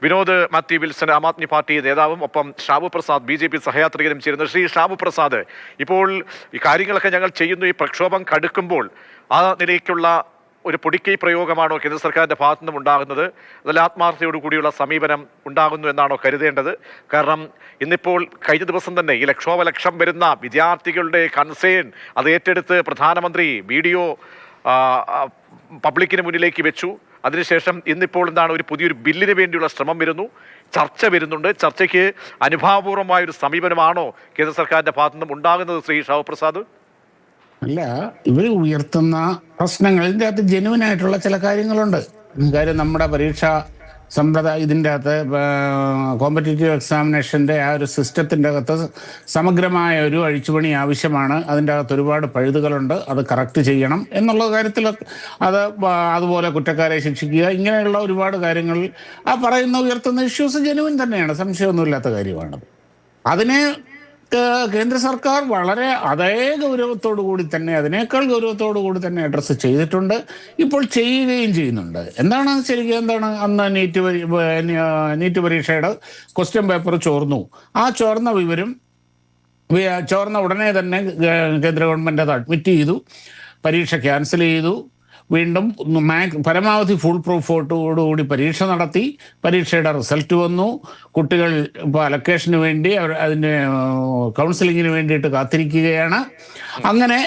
Vinod Mathew Wilson Aam Aadmi party നേതാവും ഒപ്പം Shabu Prasad BJP സഹയാത്രികരും ചേരുന്നു. ശ്രീ ഷാബു പ്രസാദ്, ഇപ്പോൾ ഈ കാര്യങ്ങളൊക്കെ ഞങ്ങൾ ചെയ്യുന്നു, ഈ പ്രക്ഷോഭം കടുക്കുമ്പോൾ ആ നിലയ്ക്കുള്ള ഒരു പൊടിക്കൈ പ്രയോഗമാണോ കേന്ദ്ര സർക്കാരിൻ്റെ ഭാഗത്തു നിന്നും ഉണ്ടാകുന്നത്? അതിൽ ആത്മാർത്ഥതയോടുകൂടിയുള്ള സമീപനം ഉണ്ടാകുന്നു എന്നാണോ കരുതേണ്ടത്? കാരണം ഇന്നിപ്പോൾ കഴിഞ്ഞ ദിവസം തന്നെ ഈ ലക്ഷോപലക്ഷം വരുന്ന വിദ്യാർത്ഥികളുടെ കൺസേൺ അത് ഏറ്റെടുത്ത് പ്രധാനമന്ത്രി വീഡിയോ പബ്ലിക്കിന് മുന്നിലേക്ക് വെച്ചു. അതിനുശേഷം ഇന്നിപ്പോൾ എന്താണ് ഒരു പുതിയൊരു ബില്ലിന് വേണ്ടിയുള്ള ശ്രമം വരുന്നു, ചർച്ച വരുന്നുണ്ട്. ചർച്ചയ്ക്ക് അനുഭാവപൂർവമായ ഒരു സമീപനമാണോ കേന്ദ്ര സർക്കാരിൻ്റെ ഭാഗത്തു നിന്നും ഉണ്ടാകുന്നത് ശ്രീ ഷാബു പ്രസാദ്? അല്ല, ഇവർ ഉയർത്തുന്ന പ്രശ്നങ്ങൾ ഇതിൻ്റെ അകത്ത് ജെനുവിനായിട്ടുള്ള ചില കാര്യങ്ങളുണ്ട്. കാര്യം നമ്മുടെ പരീക്ഷാ സമ്പ്രദായം ഇതിൻ്റെ അകത്ത് കോമ്പറ്റേറ്റീവ് എക്സാമിനേഷൻ്റെ ആ ഒരു സിസ്റ്റത്തിൻ്റെ അകത്ത് സമഗ്രമായ ഒരു അഴിച്ചുപണി ആവശ്യമാണ്. അതിൻ്റെ അകത്ത് ഒരുപാട് പഴുതുകളുണ്ട്, അത് കറക്റ്റ് ചെയ്യണം എന്നുള്ള കാര്യത്തിൽ അതുപോലെ കുറ്റക്കാരെ ശിക്ഷിക്കുക, ഇങ്ങനെയുള്ള ഒരുപാട് കാര്യങ്ങൾ ആ ഉയർത്തുന്ന ഇഷ്യൂസ് ജെനുവിൻ തന്നെയാണ്, സംശയമൊന്നുമില്ലാത്ത കാര്യമാണത്. അതിനെ കേന്ദ്ര സർക്കാർ വളരെ അതേ ഗൗരവത്തോടു കൂടി തന്നെ, അതിനേക്കാൾ ഗൗരവത്തോടു കൂടി തന്നെ അഡ്രസ്സ് ചെയ്തിട്ടുണ്ട്, ഇപ്പോൾ ചെയ്യുകയും ചെയ്യുന്നുണ്ട്. എന്താണ് അന്ന് നീറ്റ് പരീക്ഷയുടെ ക്വസ്റ്റ്യൻ പേപ്പർ ചോർന്നു. ആ ചോർന്ന വിവരം ചോർന്ന ഉടനെ തന്നെ കേന്ദ്ര ഗവൺമെൻറ് അത് അഡ്മിറ്റ് ചെയ്തു, പരീക്ഷ ക്യാൻസൽ ചെയ്തു. വീണ്ടും പരമാവധി ഫുൾ പ്രൂഫോടുകൂടി പരീക്ഷ നടത്തി. പരീക്ഷയുടെ റിസൾട്ട് വന്നു. കുട്ടികൾ ഇപ്പോൾ അലൊക്കേഷന് വേണ്ടി അതിന് കൗൺസിലിങ്ങിന് വേണ്ടിയിട്ട് കാത്തിരിക്കുകയാണ്. അങ്ങനെ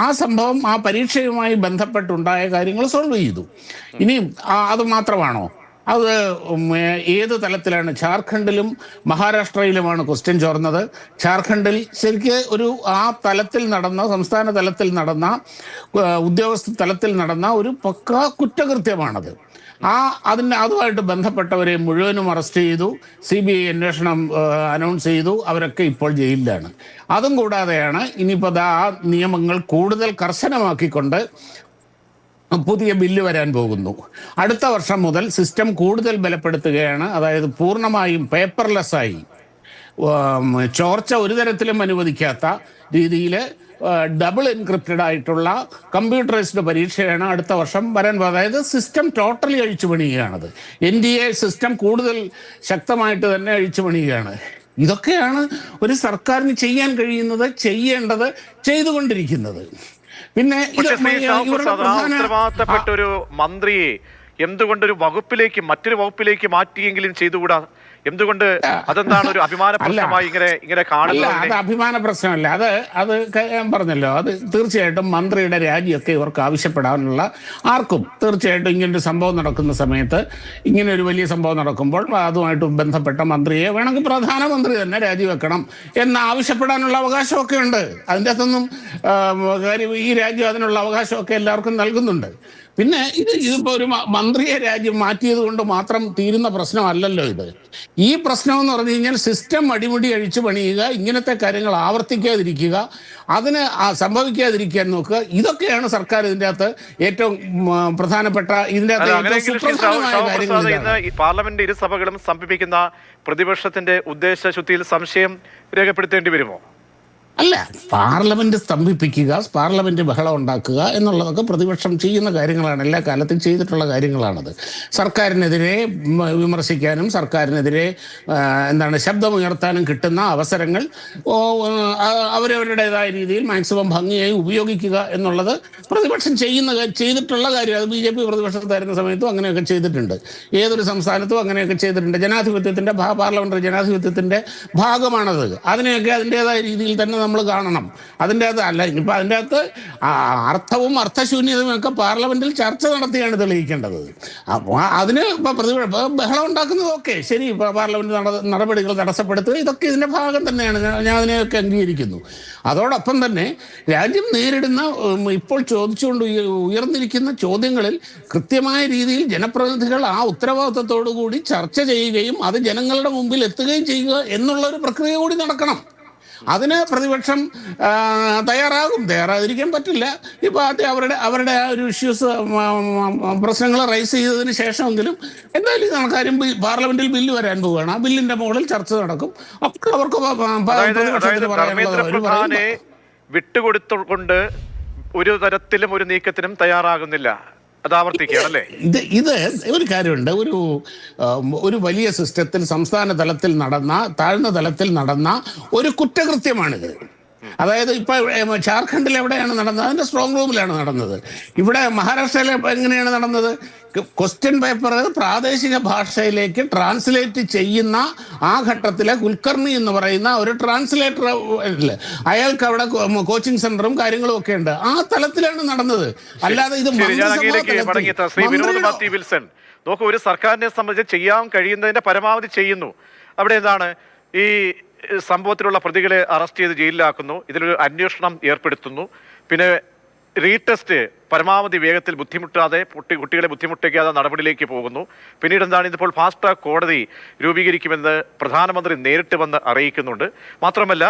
ആ സംഭവം ആ പരീക്ഷയുമായി ബന്ധപ്പെട്ടുണ്ടായ കാര്യങ്ങൾ സോൾവ് ചെയ്തു. ഇനിയും അത് മാത്രമാണോ? അത് ഏത് തലത്തിലാണ്? ജാർഖണ്ഡിലും മഹാരാഷ്ട്രയിലുമാണ് ക്വസ്റ്റ്യൻ ചോർന്നത്. ജാർഖണ്ഡിൽ ശരിക്ക് ആ തലത്തിൽ നടന്ന, സംസ്ഥാന തലത്തിൽ നടന്ന, ഉദ്യോഗസ്ഥ തലത്തിൽ നടന്ന ഒരു പക്കാ കുറ്റകൃത്യമാണത്. അതുമായിട്ട് ബന്ധപ്പെട്ടവരെ മുഴുവനും അറസ്റ്റ് ചെയ്തു. CBI അന്വേഷണം അനൗൺസ് ചെയ്തു. അവരൊക്കെ ഇപ്പോൾ ജയിലിലാണ്. അതും കൂടാതെയാണ് ഇനിയിപ്പോൾ ആ നിയമങ്ങൾ കൂടുതൽ കർശനമാക്കിക്കൊണ്ട് പുതിയ ബില്ല് വരാൻ പോകുന്നു. അടുത്ത വർഷം മുതൽ സിസ്റ്റം കൂടുതൽ ബലപ്പെടുത്തുകയാണ്. അതായത് പൂർണ്ണമായും പേപ്പർലെസ്സായി, ചോർച്ച ഒരു തരത്തിലും അനുവദിക്കാത്ത രീതിയിൽ ഡബിൾ എൻക്രിപ്റ്റഡ് ആയിട്ടുള്ള കമ്പ്യൂട്ടറൈസ്ഡ് പരീക്ഷയാണ് അടുത്ത വർഷം വരാൻ പോകുന്നത്. അതായത് സിസ്റ്റം ടോട്ടലി അഴിച്ചു പണിയുകയാണത്. NDA സിസ്റ്റം കൂടുതൽ ശക്തമായിട്ട് തന്നെ അഴിച്ചു പണിയുകയാണ്. ഇതൊക്കെയാണ് ഒരു സർക്കാരിന് ചെയ്യാൻ കഴിയുന്നത്, ചെയ്യേണ്ടത്, ചെയ്തുകൊണ്ടിരിക്കുന്നത്. പിന്നെ ഉത്തരവാദിത്തപ്പെട്ടൊരു മന്ത്രിയെ എന്തുകൊണ്ടൊരു വകുപ്പിലേക്ക്, മറ്റൊരു വകുപ്പിലേക്ക് മാറ്റിയെങ്കിലും ചെയ്തുകൂടാ? എന്തുകൊണ്ട്? അതെന്താണ് ഒരു അഭിമാന പ്രശ്നമായി ഇങ്ങനെ കാണുന്നത്? അത് അഭിമാന പ്രശ്നമല്ല. അത് ഞാൻ പറഞ്ഞല്ലോ, അത് തീർച്ചയായിട്ടും മന്ത്രിയുടെ രാജിയൊക്കെ ഇവർക്ക് ആവശ്യപ്പെടാനുള്ള, ആർക്കും തീർച്ചയായിട്ടും ഇങ്ങനൊരു സംഭവം നടക്കുന്ന സമയത്ത്, ഇങ്ങനെ ഒരു വലിയ സംഭവം നടക്കുമ്പോൾ അതുമായിട്ട് ബന്ധപ്പെട്ട മന്ത്രിയെ വേണമെങ്കിൽ പ്രധാനമന്ത്രി തന്നെ രാജിവെക്കണം എന്ന് ആവശ്യപ്പെടാനുള്ള അവകാശമൊക്കെ ഉണ്ട്. അതിൻ്റെ അകത്തൊന്നും ഈ രാജ്യം അതിനുള്ള അവകാശമൊക്കെ എല്ലാവർക്കും നൽകുന്നുണ്ട്. പിന്നെ ഇതിപ്പോൾ ഒരു മന്ത്രിയെ രാജ്യം മാറ്റിയത് കൊണ്ട് മാത്രം തീരുന്ന പ്രശ്നമല്ലല്ലോ ഇത്. ഈ പ്രശ്നം എന്ന് പറഞ്ഞു കഴിഞ്ഞാൽ സിസ്റ്റം അടിമുടി അഴിച്ചു പണിയുക, ഇങ്ങനത്തെ കാര്യങ്ങൾ ആവർത്തിക്കാതിരിക്കുക, അതിന് സംഭവിക്കാതിരിക്കാൻ നോക്കുക. ഇതൊക്കെയാണ് സർക്കാർ ഇതിൻ്റെ അകത്ത് ഏറ്റവും പ്രധാനപ്പെട്ട, ഇതിൻ്റെ അകത്ത് സുപ്രധാനമായ കാര്യങ്ങൾ. പാർലമെന്റ് ഇരുസഭകളും സമർപ്പിക്കുന്ന പ്രതിപക്ഷത്തിന്റെ ഉദ്ദേശശുദ്ധിയിൽ സംശയം രേഖപ്പെടുത്തേണ്ടി വരുമോ? അല്ല, പാർലമെന്റ് സ്തംഭിപ്പിക്കുക, പാർലമെന്റ് ബഹളം ഉണ്ടാക്കുക എന്നുള്ളതൊക്കെ പ്രതിപക്ഷം ചെയ്യുന്ന കാര്യങ്ങളാണ്, എല്ലാ കാലത്തും ചെയ്തിട്ടുള്ള കാര്യങ്ങളാണത്. സർക്കാരിനെതിരെ വിമർശിക്കാനും സർക്കാരിനെതിരെ ശബ്ദമുയർത്താനും കിട്ടുന്ന അവസരങ്ങൾ അവരവരുടേതായ രീതിയിൽ മാക്സിമം ഭംഗിയായി ഉപയോഗിക്കുക എന്നുള്ളത് പ്രതിപക്ഷം ചെയ്തിട്ടുള്ള കാര്യം. അത് BJP പ്രതിപക്ഷത്തായിരുന്ന സമയത്തും അങ്ങനെയൊക്കെ ചെയ്തിട്ടുണ്ട്. ഏതൊരു സംസ്ഥാനത്തും അങ്ങനെയൊക്കെ ചെയ്തിട്ടുണ്ട്. ജനാധിപത്യത്തിൻ്റെ പാർലമെന്ററി ജനാധിപത്യത്തിൻ്റെ ഭാഗമാണത്. അതിനെയൊക്കെ അതിൻ്റെതായ രീതിയിൽ തന്നെ നമ്മൾ കാണണം. അതിൻ്റെ അകത്ത് അല്ല, ഇനിയിപ്പോൾ അതിൻ്റെ അകത്ത് അർത്ഥവും അർത്ഥശൂന്യതയും ഒക്കെ പാർലമെന്റിൽ ചർച്ച നടത്തിയാണ് തെളിയിക്കേണ്ടത്. അപ്പോൾ അതിന് ബഹളം ഉണ്ടാക്കുന്നതൊക്കെ ശരി, പാർലമെന്റ് നടപടികൾ തടസ്സപ്പെടുത്തുക, ഇതൊക്കെ ഇതിൻ്റെ ഭാഗം തന്നെയാണ്. ഞാൻ അതിനെയൊക്കെ അംഗീകരിക്കുന്നു. അതോടൊപ്പം തന്നെ രാജ്യം നേരിടുന്ന, ഇപ്പോൾ ഉയർന്നിരിക്കുന്ന ചോദ്യങ്ങളിൽ കൃത്യമായ രീതിയിൽ ജനപ്രതിനിധികൾ ആ ഉത്തരവാദിത്വത്തോടു കൂടി ചർച്ച ചെയ്യുകയും അത് ജനങ്ങളുടെ മുമ്പിൽ എത്തുകയും ചെയ്യുക എന്നുള്ള ഒരു പ്രക്രിയ കൂടി നടക്കണം. അതിന് പ്രതിപക്ഷം തയ്യാറാതിരിക്കാൻ പറ്റില്ല. ഇപ്പോൾ അവരുടെ ആ ഒരു ഇഷ്യൂസ്, പ്രശ്നങ്ങൾ റൈസ് ചെയ്തതിന് ശേഷമെങ്കിലും എന്തായാലും കാര്യം പാർലമെന്റിൽ ബില്ല് വരാൻ പോവുകയാണ്. ആ ബില്ലിന്റെ മുകളിൽ ചർച്ച നടക്കും. അപ്പോൾ അവർക്ക് വിട്ടുകൊടുത്തുകൊണ്ട് ഒരു തരത്തിലും ഒരു നീക്കത്തിനും തയ്യാറാകുന്നില്ല അത് ആവർത്തിക്കുകയാണല്ലേ? ഇത് ഒരു കാര്യമുണ്ട്. ഒരു വലിയ സിസ്റ്റത്തിൽ സംസ്ഥാന തലത്തിൽ നടന്ന, താഴ്ന്ന തലത്തിൽ നടന്ന ഒരു കുറ്റകൃത്യമാണിത്. അതായത് ഇപ്പൊ ജാർഖണ്ഡിൽ എവിടെയാണ് നടന്നത്? അതിന്റെ സ്ട്രോങ് റൂമിലാണ് നടന്നത്. ഇവിടെ മഹാരാഷ്ട്രയിൽ എങ്ങനെയാണ് നടന്നത്? ക്വസ്റ്റ്യൻ പേപ്പർ പ്രാദേശിക ഭാഷയിലേക്ക് ട്രാൻസ്ലേറ്റ് ചെയ്യുന്ന ആ ഘട്ടത്തിലെ കുൽക്കർണി എന്ന് പറയുന്ന ഒരു ട്രാൻസ്ലേറ്റർ, അയാൾക്ക് അവിടെ കോച്ചിങ് സെന്ററും കാര്യങ്ങളും ഒക്കെ ഉണ്ട്. ആ തലത്തിലാണ് നടന്നത്. അല്ലാതെ ഇത് വിൽസൺ നോക്കൂ, ഒരു സർക്കാരിനെ സംബന്ധിച്ച് ചെയ്യാൻ കഴിയുന്നതിന്റെ പരമാവധി ചെയ്യുന്നു. അവിടെ എന്താണ് ഈ സംഭവത്തിലുള്ള പ്രതികളെ അറസ്റ്റ് ചെയ്ത് ജയിലിലാക്കുന്നു, ഇതിലൊരു അന്വേഷണം ഏർപ്പെടുത്തുന്നു, പിന്നെ റീടെസ്റ്റ് പരമാവധി വേഗത്തിൽ ബുദ്ധിമുട്ടാതെ കുട്ടികളെ ബുദ്ധിമുട്ടിക്കാതെ നടപടിയിലേക്ക് പോകുന്നു. പിന്നീട് എന്താണ്, ഇതിപ്പോൾ ഫാസ്റ്റ് ട്രാക്ക് കോടതി രൂപീകരിക്കുമെന്ന് പ്രധാനമന്ത്രി നേരിട്ട് വന്ന് അറിയിക്കുന്നുണ്ട്. മാത്രമല്ല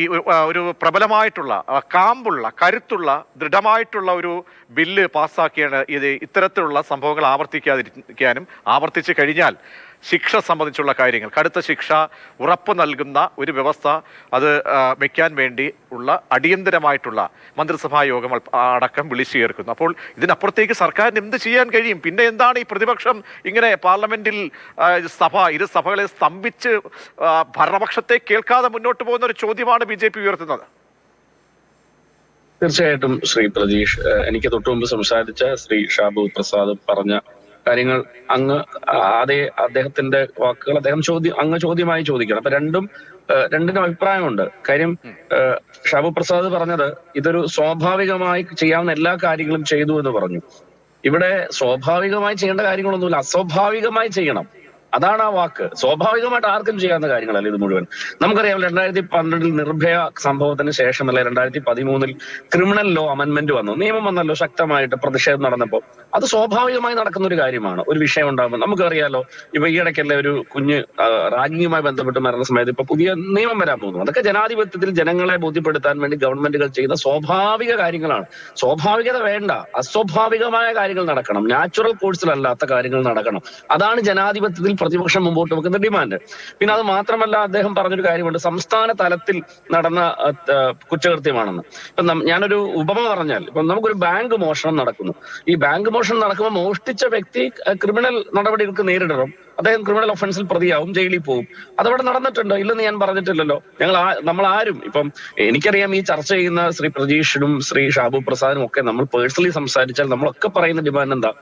ഈ ഒരു പ്രബലമായിട്ടുള്ള, കാമ്പുള്ള, കരുത്തുള്ള, ദൃഢമായിട്ടുള്ള ഒരു ബില്ല് പാസ്സാക്കിയാണ് ഇത് ഇത്തരത്തിലുള്ള സംഭവങ്ങൾ ആവർത്തിക്കാതിരിക്കാനും, ആവർത്തിച്ചു കഴിഞ്ഞാൽ ശിക്ഷ സംബന്ധിച്ചുള്ള കാര്യങ്ങൾ, കടുത്ത ശിക്ഷ ഉറപ്പ് നൽകുന്ന ഒരു വ്യവസ്ഥ അത് വയ്ക്കാൻ വേണ്ടി ഉള്ള അടിയന്തരമായിട്ടുള്ള മന്ത്രിസഭാ യോഗങ്ങൾ അടക്കം വിളിച്ചു ചേർക്കുന്നു. അപ്പോൾ ഇതിനപ്പുറത്തേക്ക് സർക്കാരിന് എന്ത് ചെയ്യാൻ കഴിയും? പിന്നെ എന്താണ് ഈ പ്രതിപക്ഷം ഇങ്ങനെ പാർലമെന്റിൽ ഇരു സഭകളെ സ്തംഭിച്ച് ഭരണപക്ഷത്തെ കേൾക്കാതെ മുന്നോട്ട് പോകുന്ന ഒരു ചോദ്യമാണ് BJP ഉയർത്തുന്നത്. തീർച്ചയായിട്ടും ശ്രീ പ്രജീഷ്, എനിക്ക് തൊട്ടു മുമ്പ് സംസാരിച്ച ശ്രീ ഷാബു പ്രസാദ് പറഞ്ഞ കാര്യങ്ങൾ അദ്ദേഹത്തിന്റെ വാക്കുകൾ അങ്ങ് ചോദ്യമായി ചോദിക്കണം. അപ്പൊ രണ്ടിനും അഭിപ്രായമുണ്ട്. കാര്യം ഷാബു പ്രസാദ് പറഞ്ഞത് ഇതൊരു സ്വാഭാവികമായി ചെയ്യാവുന്ന എല്ലാ കാര്യങ്ങളും ചെയ്തു എന്ന് പറഞ്ഞു. ഇവിടെ സ്വാഭാവികമായി ചെയ്യേണ്ട കാര്യങ്ങളൊന്നുമില്ല, അസ്വാഭാവികമായി ചെയ്യണം. അതാണ് ആ വാക്ക്. സ്വാഭാവികമായിട്ട് ആർക്കും ചെയ്യാവുന്ന കാര്യങ്ങളല്ല ഇത് മുഴുവൻ. നമുക്കറിയാം 2012 നിർഭയ സംഭവത്തിന് ശേഷം, അല്ലെ 2013 ക്രിമിനൽ ലോ അമെന്റ്മെന്റ് വന്നു, നിയമം വന്നല്ലോ, ശക്തമായിട്ട് പ്രതിഷേധം നടന്നപ്പോൾ. അത് സ്വാഭാവികമായി നടക്കുന്ന ഒരു കാര്യമാണ്. ഒരു വിഷയം ഉണ്ടാകുമ്പോൾ നമുക്കറിയാലോ, ഇപ്പൊ ഈ ഇടയ്ക്കല്ലേ ഒരു കുഞ്ഞ് റാഗിങ്ങുമായി ബന്ധപ്പെട്ട് മരണ സമയത്ത് ഇപ്പൊ പുതിയ നിയമം വരാൻ പോകുന്നു. അതൊക്കെ ജനാധിപത്യത്തിൽ ജനങ്ങളെ ബോധ്യപ്പെടുത്താൻ വേണ്ടി ഗവൺമെന്റുകൾ ചെയ്യുന്ന സ്വാഭാവിക കാര്യങ്ങളാണ്. സ്വാഭാവികത വേണ്ട, അസ്വാഭാവികമായ കാര്യങ്ങൾ നടക്കണം, നാച്ചുറൽ കോഴ്സിലല്ലാത്ത കാര്യങ്ങൾ നടക്കണം. അതാണ് ജനാധിപത്യത്തിൽ പ്രതിപക്ഷം മുമ്പോട്ട് വെക്കുന്ന ഡിമാൻഡ്. പിന്നെ അത് മാത്രമല്ല, അദ്ദേഹം പറഞ്ഞൊരു കാര്യമുണ്ട്, സംസ്ഥാന തലത്തിൽ നടന്ന കുറ്റകൃത്യമാണെന്ന്. ഇപ്പൊ ഞാനൊരു ഉപമ പറഞ്ഞാൽ, ഇപ്പൊ നമുക്കൊരു ബാങ്ക് മോഷണം നടക്കുന്നു. ഈ ബാങ്ക് മോഷണം നടക്കുമ്പോൾ മോഷ്ടിച്ച വ്യക്തി ക്രിമിനൽ നടപടികൾക്ക് നേരിടണം. അദ്ദേഹം ക്രിമിനൽ ഒഫൻസിൽ പ്രതിയാവും, ജയിലിൽ പോകും. അതവിടെ നടന്നിട്ടുണ്ടോ? ഇല്ലെന്ന് ഞാൻ പറഞ്ഞിട്ടില്ലല്ലോ. നമ്മൾ ആരും, ഇപ്പം എനിക്കറിയാം, ഈ ചർച്ച ചെയ്യുന്ന ശ്രീ പ്രജീഷിനും ശ്രീ ഷാബു പ്രസാദിനും ഒക്കെ നമ്മൾ പേഴ്സണലി സംസാരിച്ചാൽ നമ്മളൊക്കെ പറയുന്ന ഡിമാൻഡ് എന്താ,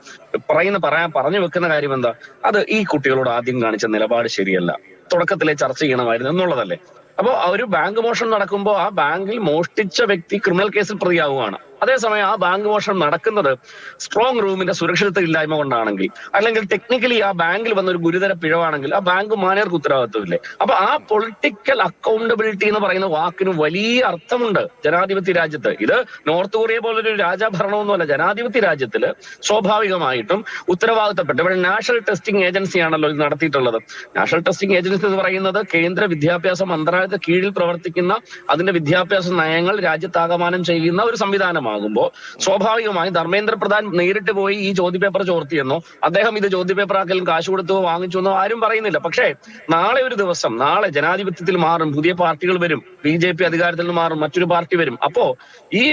പറഞ്ഞു വെക്കുന്ന കാര്യം എന്താ? അത് ഈ കുട്ടികളോട് ആദ്യം കാണിച്ച നിലപാട് ശരിയല്ല, തുടക്കത്തിലെ ചർച്ച ചെയ്യണമായിരുന്നു എന്നുള്ളതല്ലേ. അപ്പൊ ഒരു ബാങ്ക് മോഷണം നടക്കുമ്പോൾ ആ ബാങ്കിൽ മോഷ്ടിച്ച വ്യക്തി ക്രിമിനൽ കേസിൽ പ്രതിയാവുകയാണ്. അതേസമയം ആ ബാങ്ക് മോഷണം നടക്കുന്നത് സ്ട്രോങ് റൂമിന്റെ സുരക്ഷിതത്വം ഇല്ലായ്മ കൊണ്ടാണെങ്കിൽ, അല്ലെങ്കിൽ ടെക്നിക്കലി ആ ബാങ്കിൽ വന്ന ഒരു ഗുരുതര പിഴവാണെങ്കിൽ ആ ബാങ്ക് മാനേജർക്ക് ഉത്തരവാദിത്വമില്ലേ? അപ്പൊ ആ പൊളിറ്റിക്കൽ അക്കൗണ്ടബിലിറ്റി എന്ന് പറയുന്ന വാക്കിന് വലിയ അർത്ഥമുണ്ട് ജനാധിപത്യ രാജ്യത്ത്. ഇത് നോർത്ത് കൊറിയ പോലൊരു രാജഭരണമൊന്നുമല്ല. ജനാധിപത്യ രാജ്യത്തില് സ്വാഭാവികമായിട്ടും ഉത്തരവാദിത്തപ്പെട്ട, ഇവിടെ നാഷണൽ ടെസ്റ്റിംഗ് ഏജൻസിയാണല്ലോ ഇത് നടത്തിയിട്ടുള്ളത്. നാഷണൽ ടെസ്റ്റിംഗ് ഏജൻസി എന്ന് പറയുന്നത് കേന്ദ്ര വിദ്യാഭ്യാസ മന്ത്രാലയത്തിന് കീഴിൽ പ്രവർത്തിക്കുന്ന, അതിന്റെ വിദ്യാഭ്യാസ നയങ്ങൾ രാജ്യത്താകമാനം ചെയ്യുന്ന ഒരു സംവിധാനം ആകുമ്പോൾ സ്വാഭാവികമായി ധർമ്മേന്ദ്ര പ്രധാൻ നേരിട്ട് പോയി ഈ ചോദ്യപേപ്പർ ചോർത്തിയെന്നോ അദ്ദേഹം ഇത് ചോദ്യപേപ്പർ ആക്കലും കാശ് കൊടുത്തോ വാങ്ങിച്ചു എന്നോ ആരും പറയുന്നില്ല. പക്ഷേ നാളെ ഒരു ദിവസം, നാളെ ജനാധിപത്യത്തിൽ മാറും, പുതിയ പാർട്ടികൾ വരും, BJP അധികാരത്തിൽ നിന്ന് മാറും, മറ്റൊരു പാർട്ടി വരും. അപ്പോ ഈ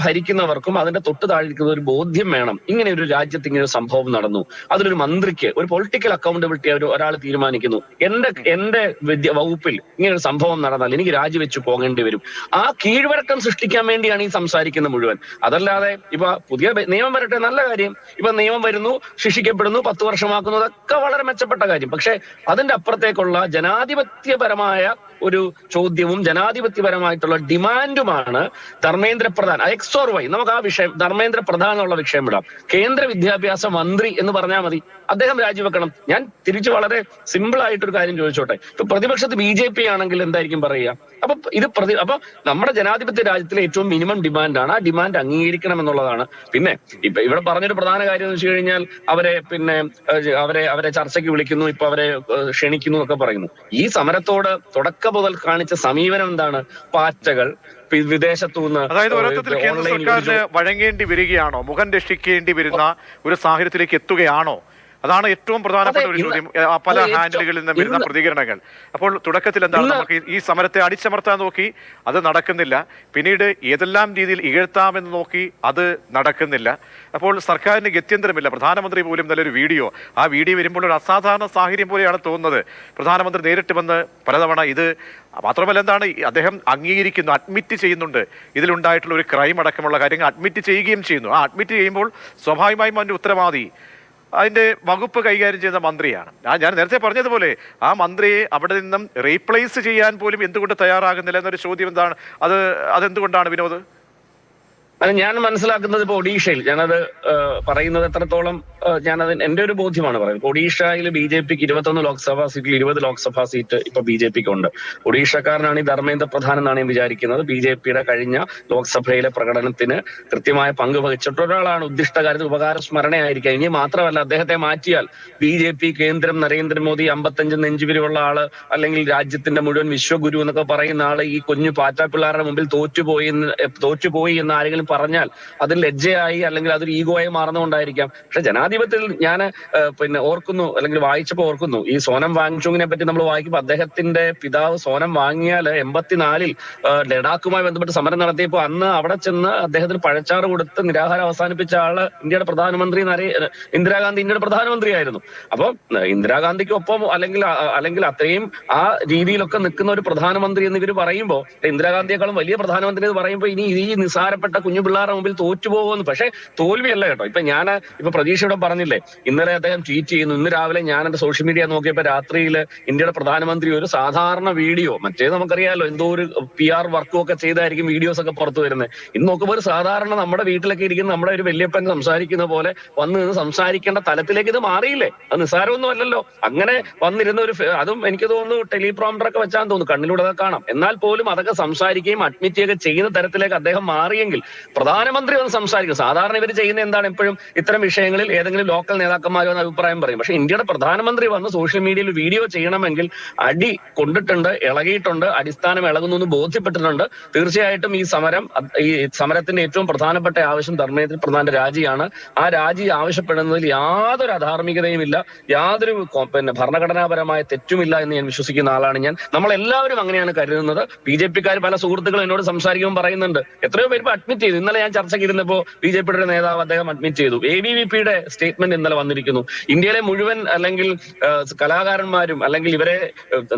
ഭരിക്കുന്നവർക്കും അതിന്റെ തൊട്ട് താഴെയിരിക്കുന്ന ഒരു ബോധ്യം വേണം, ഇങ്ങനെ ഒരു രാജ്യത്ത് ഇങ്ങനെ ഒരു സംഭവം നടന്നു, അതിലൊരു മന്ത്രിക്ക് ഒരു പൊളിറ്റിക്കൽ അക്കൗണ്ടബിലിറ്റി ഒരാൾ തീരുമാനിക്കുന്നു, എന്റെ വകുപ്പിൽ ഇങ്ങനെ ഒരു സംഭവം നടന്നാൽ എനിക്ക് രാജിവെച്ച് പോകേണ്ടി വരും. ആ കീഴ്വഴക്കം സൃഷ്ടിക്കാൻ വേണ്ടിയാണ് ഈ സംസാരിക്കുന്ന മുഴുവൻ. അതല്ലാതെ ഇപ്പൊ പുതിയ നിയമം വരട്ടെ, നല്ല കാര്യം. ഇപ്പൊ നിയമം വരുന്നു, ശിക്ഷിക്കപ്പെടുന്നു, 10 വർഷമാക്കുന്നു, അതൊക്കെ വളരെ മെച്ചപ്പെട്ട കാര്യം. പക്ഷെ അതിന്റെ അപ്പുറത്തേക്കുള്ള ജനാധിപത്യപരമായ ഒരു ചോദ്യവും ജനാധിപത്യപരമായിട്ടുള്ള ഡിമാൻഡുമാണ് Dharmendra Pradhan. X or Y, നമുക്ക് ആ വിഷയം ധർമ്മേന്ദ്ര പ്രധാൻ എന്നുള്ള വിഷയം വിടാം. കേന്ദ്ര വിദ്യാഭ്യാസ മന്ത്രി എന്ന് പറഞ്ഞാൽ മതി, അദ്ദേഹം രാജിവെക്കണം. ഞാൻ തിരിച്ചു വളരെ സിമ്പിൾ ആയിട്ടൊരു കാര്യം ചോദിച്ചോട്ടെ, ഇപ്പൊ പ്രതിപക്ഷത്ത് BJP ആണെങ്കിൽ എന്തായിരിക്കും പറയുക? അപ്പൊ നമ്മുടെ ജനാധിപത്യ രാജ്യത്തിലെ ഏറ്റവും മിനിമം ഡിമാൻഡാണ്, ആ ഡിമാൻഡ് അംഗീകരിക്കണം എന്നുള്ളതാണ്. പിന്നെ ഇപ്പൊ ഇവിടെ പറഞ്ഞൊരു പ്രധാന കാര്യം എന്ന് വെച്ച് കഴിഞ്ഞാൽ അവരെ ചർച്ചയ്ക്ക് വിളിക്കുന്നു, ഇപ്പൊ അവരെ ക്ഷണിക്കുന്നു എന്നൊക്കെ പറയുന്നു. ഈ സമരത്തോട് തുടക്കം മുതൽ കാണിച്ച സമീപനം എന്താണ്? പാറ്റകൾ വിദേശത്തുനിന്ന്, അതായത് ഒരർത്ഥത്തിൽ കേന്ദ്ര സർക്കാരിന് വഴങ്ങേണ്ടി വരികയാണോ, മുഖം രക്ഷിക്കേണ്ടി വരുന്ന ഒരു സാഹചര്യത്തിലേക്ക് എത്തുകയാണോ അതാണ് ഏറ്റവും പ്രധാനപ്പെട്ട ഒരു ചോദ്യം. പല ഹാൻഡിലുകളിൽ നിന്നും വരുന്ന പ്രതികരണങ്ങൾ. അപ്പോൾ തുടക്കത്തിൽ എന്താണ്, നമുക്ക് ഈ സമരത്തെ അടിച്ചമർത്താൻ നോക്കി, അത് നടക്കുന്നില്ല. പിന്നീട് ഏതെല്ലാം രീതിയിൽ ഇകഴ്ത്താമെന്ന് നോക്കി, അത് നടക്കുന്നില്ല. അപ്പോൾ സർക്കാരിന് ഗത്യന്തരമില്ല. പ്രധാനമന്ത്രി പോലും നല്ലൊരു വീഡിയോ, ആ വീഡിയോ വരുമ്പോൾ ഒരു അസാധാരണ സാഹചര്യം പോലെയാണ് തോന്നുന്നത്. പ്രധാനമന്ത്രി നേരിട്ട് വന്ന് പലതവണ ഇത് മാത്രമല്ല, എന്താണ് അദ്ദേഹം അംഗീകരിക്കുന്നു, അഡ്മിറ്റ് ചെയ്യുന്നുണ്ട്, ഇതിലുണ്ടായിട്ടുള്ള ഒരു ക്രൈം അടക്കമുള്ള കാര്യങ്ങൾ അഡ്മിറ്റ് ചെയ്യുകയും ചെയ്യുന്നു. ആ അഡ്മിറ്റ് ചെയ്യുമ്പോൾ സ്വാഭാവികമായും അതിൻ്റെ ഉത്തരവാദി അതിൻ്റെ വകുപ്പ് കൈകാര്യം ചെയ്യുന്ന മന്ത്രിയാണ്. ഞാൻ നേരത്തെ പറഞ്ഞതുപോലെ ആ മന്ത്രിയെ അവിടെ നിന്നും റീപ്ലേസ് ചെയ്യാൻ പോലും എന്തുകൊണ്ട് തയ്യാറാകുന്നില്ല എന്നൊരു ചോദ്യം എന്താണ്, അതെന്തുകൊണ്ടാണ് വിനോദ്? അത് ഞാൻ മനസ്സിലാക്കുന്നത് ഇപ്പൊ ഒഡീഷയിൽ, ഞാനത് പറയുന്നത് എത്രത്തോളം ഞാനത് എന്റെ ഒരു ബോധ്യമാണ് പറയുന്നത്. ഒഡീഷയിൽ BJPക്ക് 21 ലോക്സഭാ സീറ്റിൽ 20 ലോക്സഭാ സീറ്റ് ഇപ്പൊ BJPക്ക് ഉണ്ട്. ഒഡീഷക്കാരനാണ് ഈ ധർമ്മേന്ദ്ര പ്രധാൻ എന്നാണ് ഞാൻ വിചാരിക്കുന്നത്. BJPയുടെ കഴിഞ്ഞ ലോക്സഭയിലെ പ്രകടനത്തിന് കൃത്യമായ പങ്ക് വഹിച്ചിട്ടൊരാളാണ്. ഉദ്ദിഷ്ടകാര്യത്തിൽ ഉപകാര സ്മരണയായിരിക്കാം. ഇനി മാത്രമല്ല, അദ്ദേഹത്തെ മാറ്റിയാൽ BJP കേന്ദ്രം നരേന്ദ്രമോദി 55 നെഞ്ചുവിരിവുള്ള ആള്, അല്ലെങ്കിൽ രാജ്യത്തിന്റെ മുഴുവൻ വിശ്വഗുരു എന്നൊക്കെ പറയുന്ന ആള് ഈ കുഞ്ഞു പാറ്റാപ്പിള്ളാരുടെ മുമ്പിൽ തോറ്റുപോയി എന്ന് ആരെങ്കിലും പറഞ്ഞാൽ അതിൽ ലജ്ജയായി അല്ലെങ്കിൽ അതൊരു ഈഗോയായി മാറുന്നതുകൊണ്ടായിരിക്കാം. പക്ഷെ ജനാധിപത്യത്തിൽ ഞാൻ ഓർക്കുന്നു, അല്ലെങ്കിൽ വായിച്ചപ്പോൾ ഓർക്കുന്നു, ഈ സോനം വാങ്ചുങ്ങിനെ പറ്റി നമ്മൾ വായിക്കുമ്പോൾ അദ്ദേഹത്തിന്റെ പിതാവ് സോനം വാങ്ങിയാൽ 84-ൽ ലഡാക്കുമായി ബന്ധപ്പെട്ട് സമരം നടത്തിയപ്പോൾ അന്ന് അവിടെ ചെന്ന് അദ്ദേഹത്തിന് പഴച്ചാറ് കൊടുത്ത് നിരാഹാരം അവസാനിപ്പിച്ച ആള് ഇന്ത്യയുടെ പ്രധാനമന്ത്രി ഇന്ദിരാഗാന്ധി ഇന്ത്യയുടെ പ്രധാനമന്ത്രിയായിരുന്നു. അപ്പൊ ഇന്ദിരാഗാന്ധിക്കൊപ്പം അല്ലെങ്കിൽ അത്രയും ആ രീതിയിലൊക്കെ നിൽക്കുന്ന ഒരു പ്രധാനമന്ത്രി എന്ന് ഇവർ പറയുമ്പോൾ, ഇന്ദിരാഗാന്ധിയെക്കാളും വലിയ പ്രധാനമന്ത്രി എന്ന് പറയുമ്പോൾ ഇനി ഈ നിസാരപ്പെട്ട കുഞ്ഞു പിള്ളേരുടെ മുമ്പിൽ തോറ്റുപോകുമെന്ന്. പക്ഷെ തോൽവിയല്ല കേട്ടോ. ഇപ്പൊ പ്രതീക്ഷയോടെ പറഞ്ഞില്ലേ, ഇന്നലെ അദ്ദേഹം ട്വീറ്റ് ചെയ്യുന്നു, ഇന്ന് രാവിലെ ഞാൻ എന്റെ സോഷ്യൽ മീഡിയ നോക്കിയപ്പോൾ രാത്രിയിൽ ഇന്ത്യയുടെ പ്രധാനമന്ത്രി ഒരു സാധാരണ വീഡിയോ, മറ്റേ നമുക്കറിയാലോ എന്തോ ഒരു PR വർക്കും ഒക്കെ ചെയ്തായിരിക്കും വീഡിയോസ് ഒക്കെ പുറത്തു വരുന്നത്. ഇന്ന് നോക്കുമ്പോൾ ഒരു സാധാരണ നമ്മുടെ വീട്ടിലൊക്കെ ഇരിക്കുന്ന നമ്മുടെ ഒരു വല്യപ്പൻ സംസാരിക്കുന്ന പോലെ വന്ന് നിന്ന് സംസാരിക്കേണ്ട തലത്തിലേക്ക് ഇത് മാറിയില്ലേ? അത് നിസ്സാരമൊന്നും അല്ലല്ലോ. അങ്ങനെ വന്നിരുന്ന ഒരു അതും എനിക്ക് തോന്നുന്നു ടെലിപ്രോംപ്റ്റർ ഒക്കെ വെച്ചാൽ തോന്നുന്നു, കണ്ണിലൂടെ അതൊക്കെ കാണാം. എന്നാൽ പോലും അതൊക്കെ സംസാരിക്കുകയും അഡ്മിറ്റ് ചെയ്യുകയും ചെയ്യുന്ന തരത്തിലേക്ക് അദ്ദേഹം മാറിയെങ്കിൽ പ്രധാനമന്ത്രി വന്ന് സംസാരിക്കും. സാധാരണ ഇവർ ചെയ്യുന്ന എന്താണ്, എപ്പോഴും ഇത്തരം വിഷയങ്ങളിൽ ഏതെങ്കിലും ലോക്കൽ നേതാക്കന്മാരോ എന്ന് അഭിപ്രായം പറയും. പക്ഷെ ഇന്ത്യയുടെ പ്രധാനമന്ത്രി വന്ന് സോഷ്യൽ മീഡിയയിൽ വീഡിയോ ചെയ്യണമെങ്കിൽ അടി കൊണ്ടിട്ടുണ്ട്, ഇളകിയിട്ടുണ്ട്, അടിസ്ഥാനം ഇളകുന്നു എന്ന് ബോധ്യപ്പെട്ടിട്ടുണ്ട്. തീർച്ചയായിട്ടും ഈ സമരത്തിന്റെ ഏറ്റവും പ്രധാനപ്പെട്ട ആവശ്യം ധർമ്മേന്ദ്ര പ്രധാന്റെ രാജിയാണ്. ആ രാജി ആവശ്യപ്പെടുന്നതിൽ യാതൊരു അധാർമികതയുമില്ല, യാതൊരു ഭരണഘടനാപരമായ തെറ്റുമില്ല എന്ന് ഞാൻ വിശ്വസിക്കുന്ന ആളാണ് ഞാൻ. നമ്മളെല്ലാവരും അങ്ങനെയാണ് കരുതുന്നത്. BJPക്കാർ പല സുഹൃത്തുക്കളും എന്നോട് സംസാരിക്കുമ്പോൾ പറയുന്നുണ്ട്, എത്രയോ പേര് അഡ്മിറ്റ് ചെയ്തു. ഇന്നലെ ഞാൻ ചർച്ചയ്ക്ക് ഇരുന്നപ്പോൾ BJPയുടെ നേതാവ് അദ്ദേഹം അഡ്മിറ്റ് ചെയ്തു. ABVPയുടെ സ്റ്റേറ്റ്മെന്റ് ഇന്നലെ വന്നിരിക്കുന്നു. ഇന്ത്യയിലെ മുഴുവൻ അല്ലെങ്കിൽ കലാകാരന്മാരും അല്ലെങ്കിൽ ഇവരെ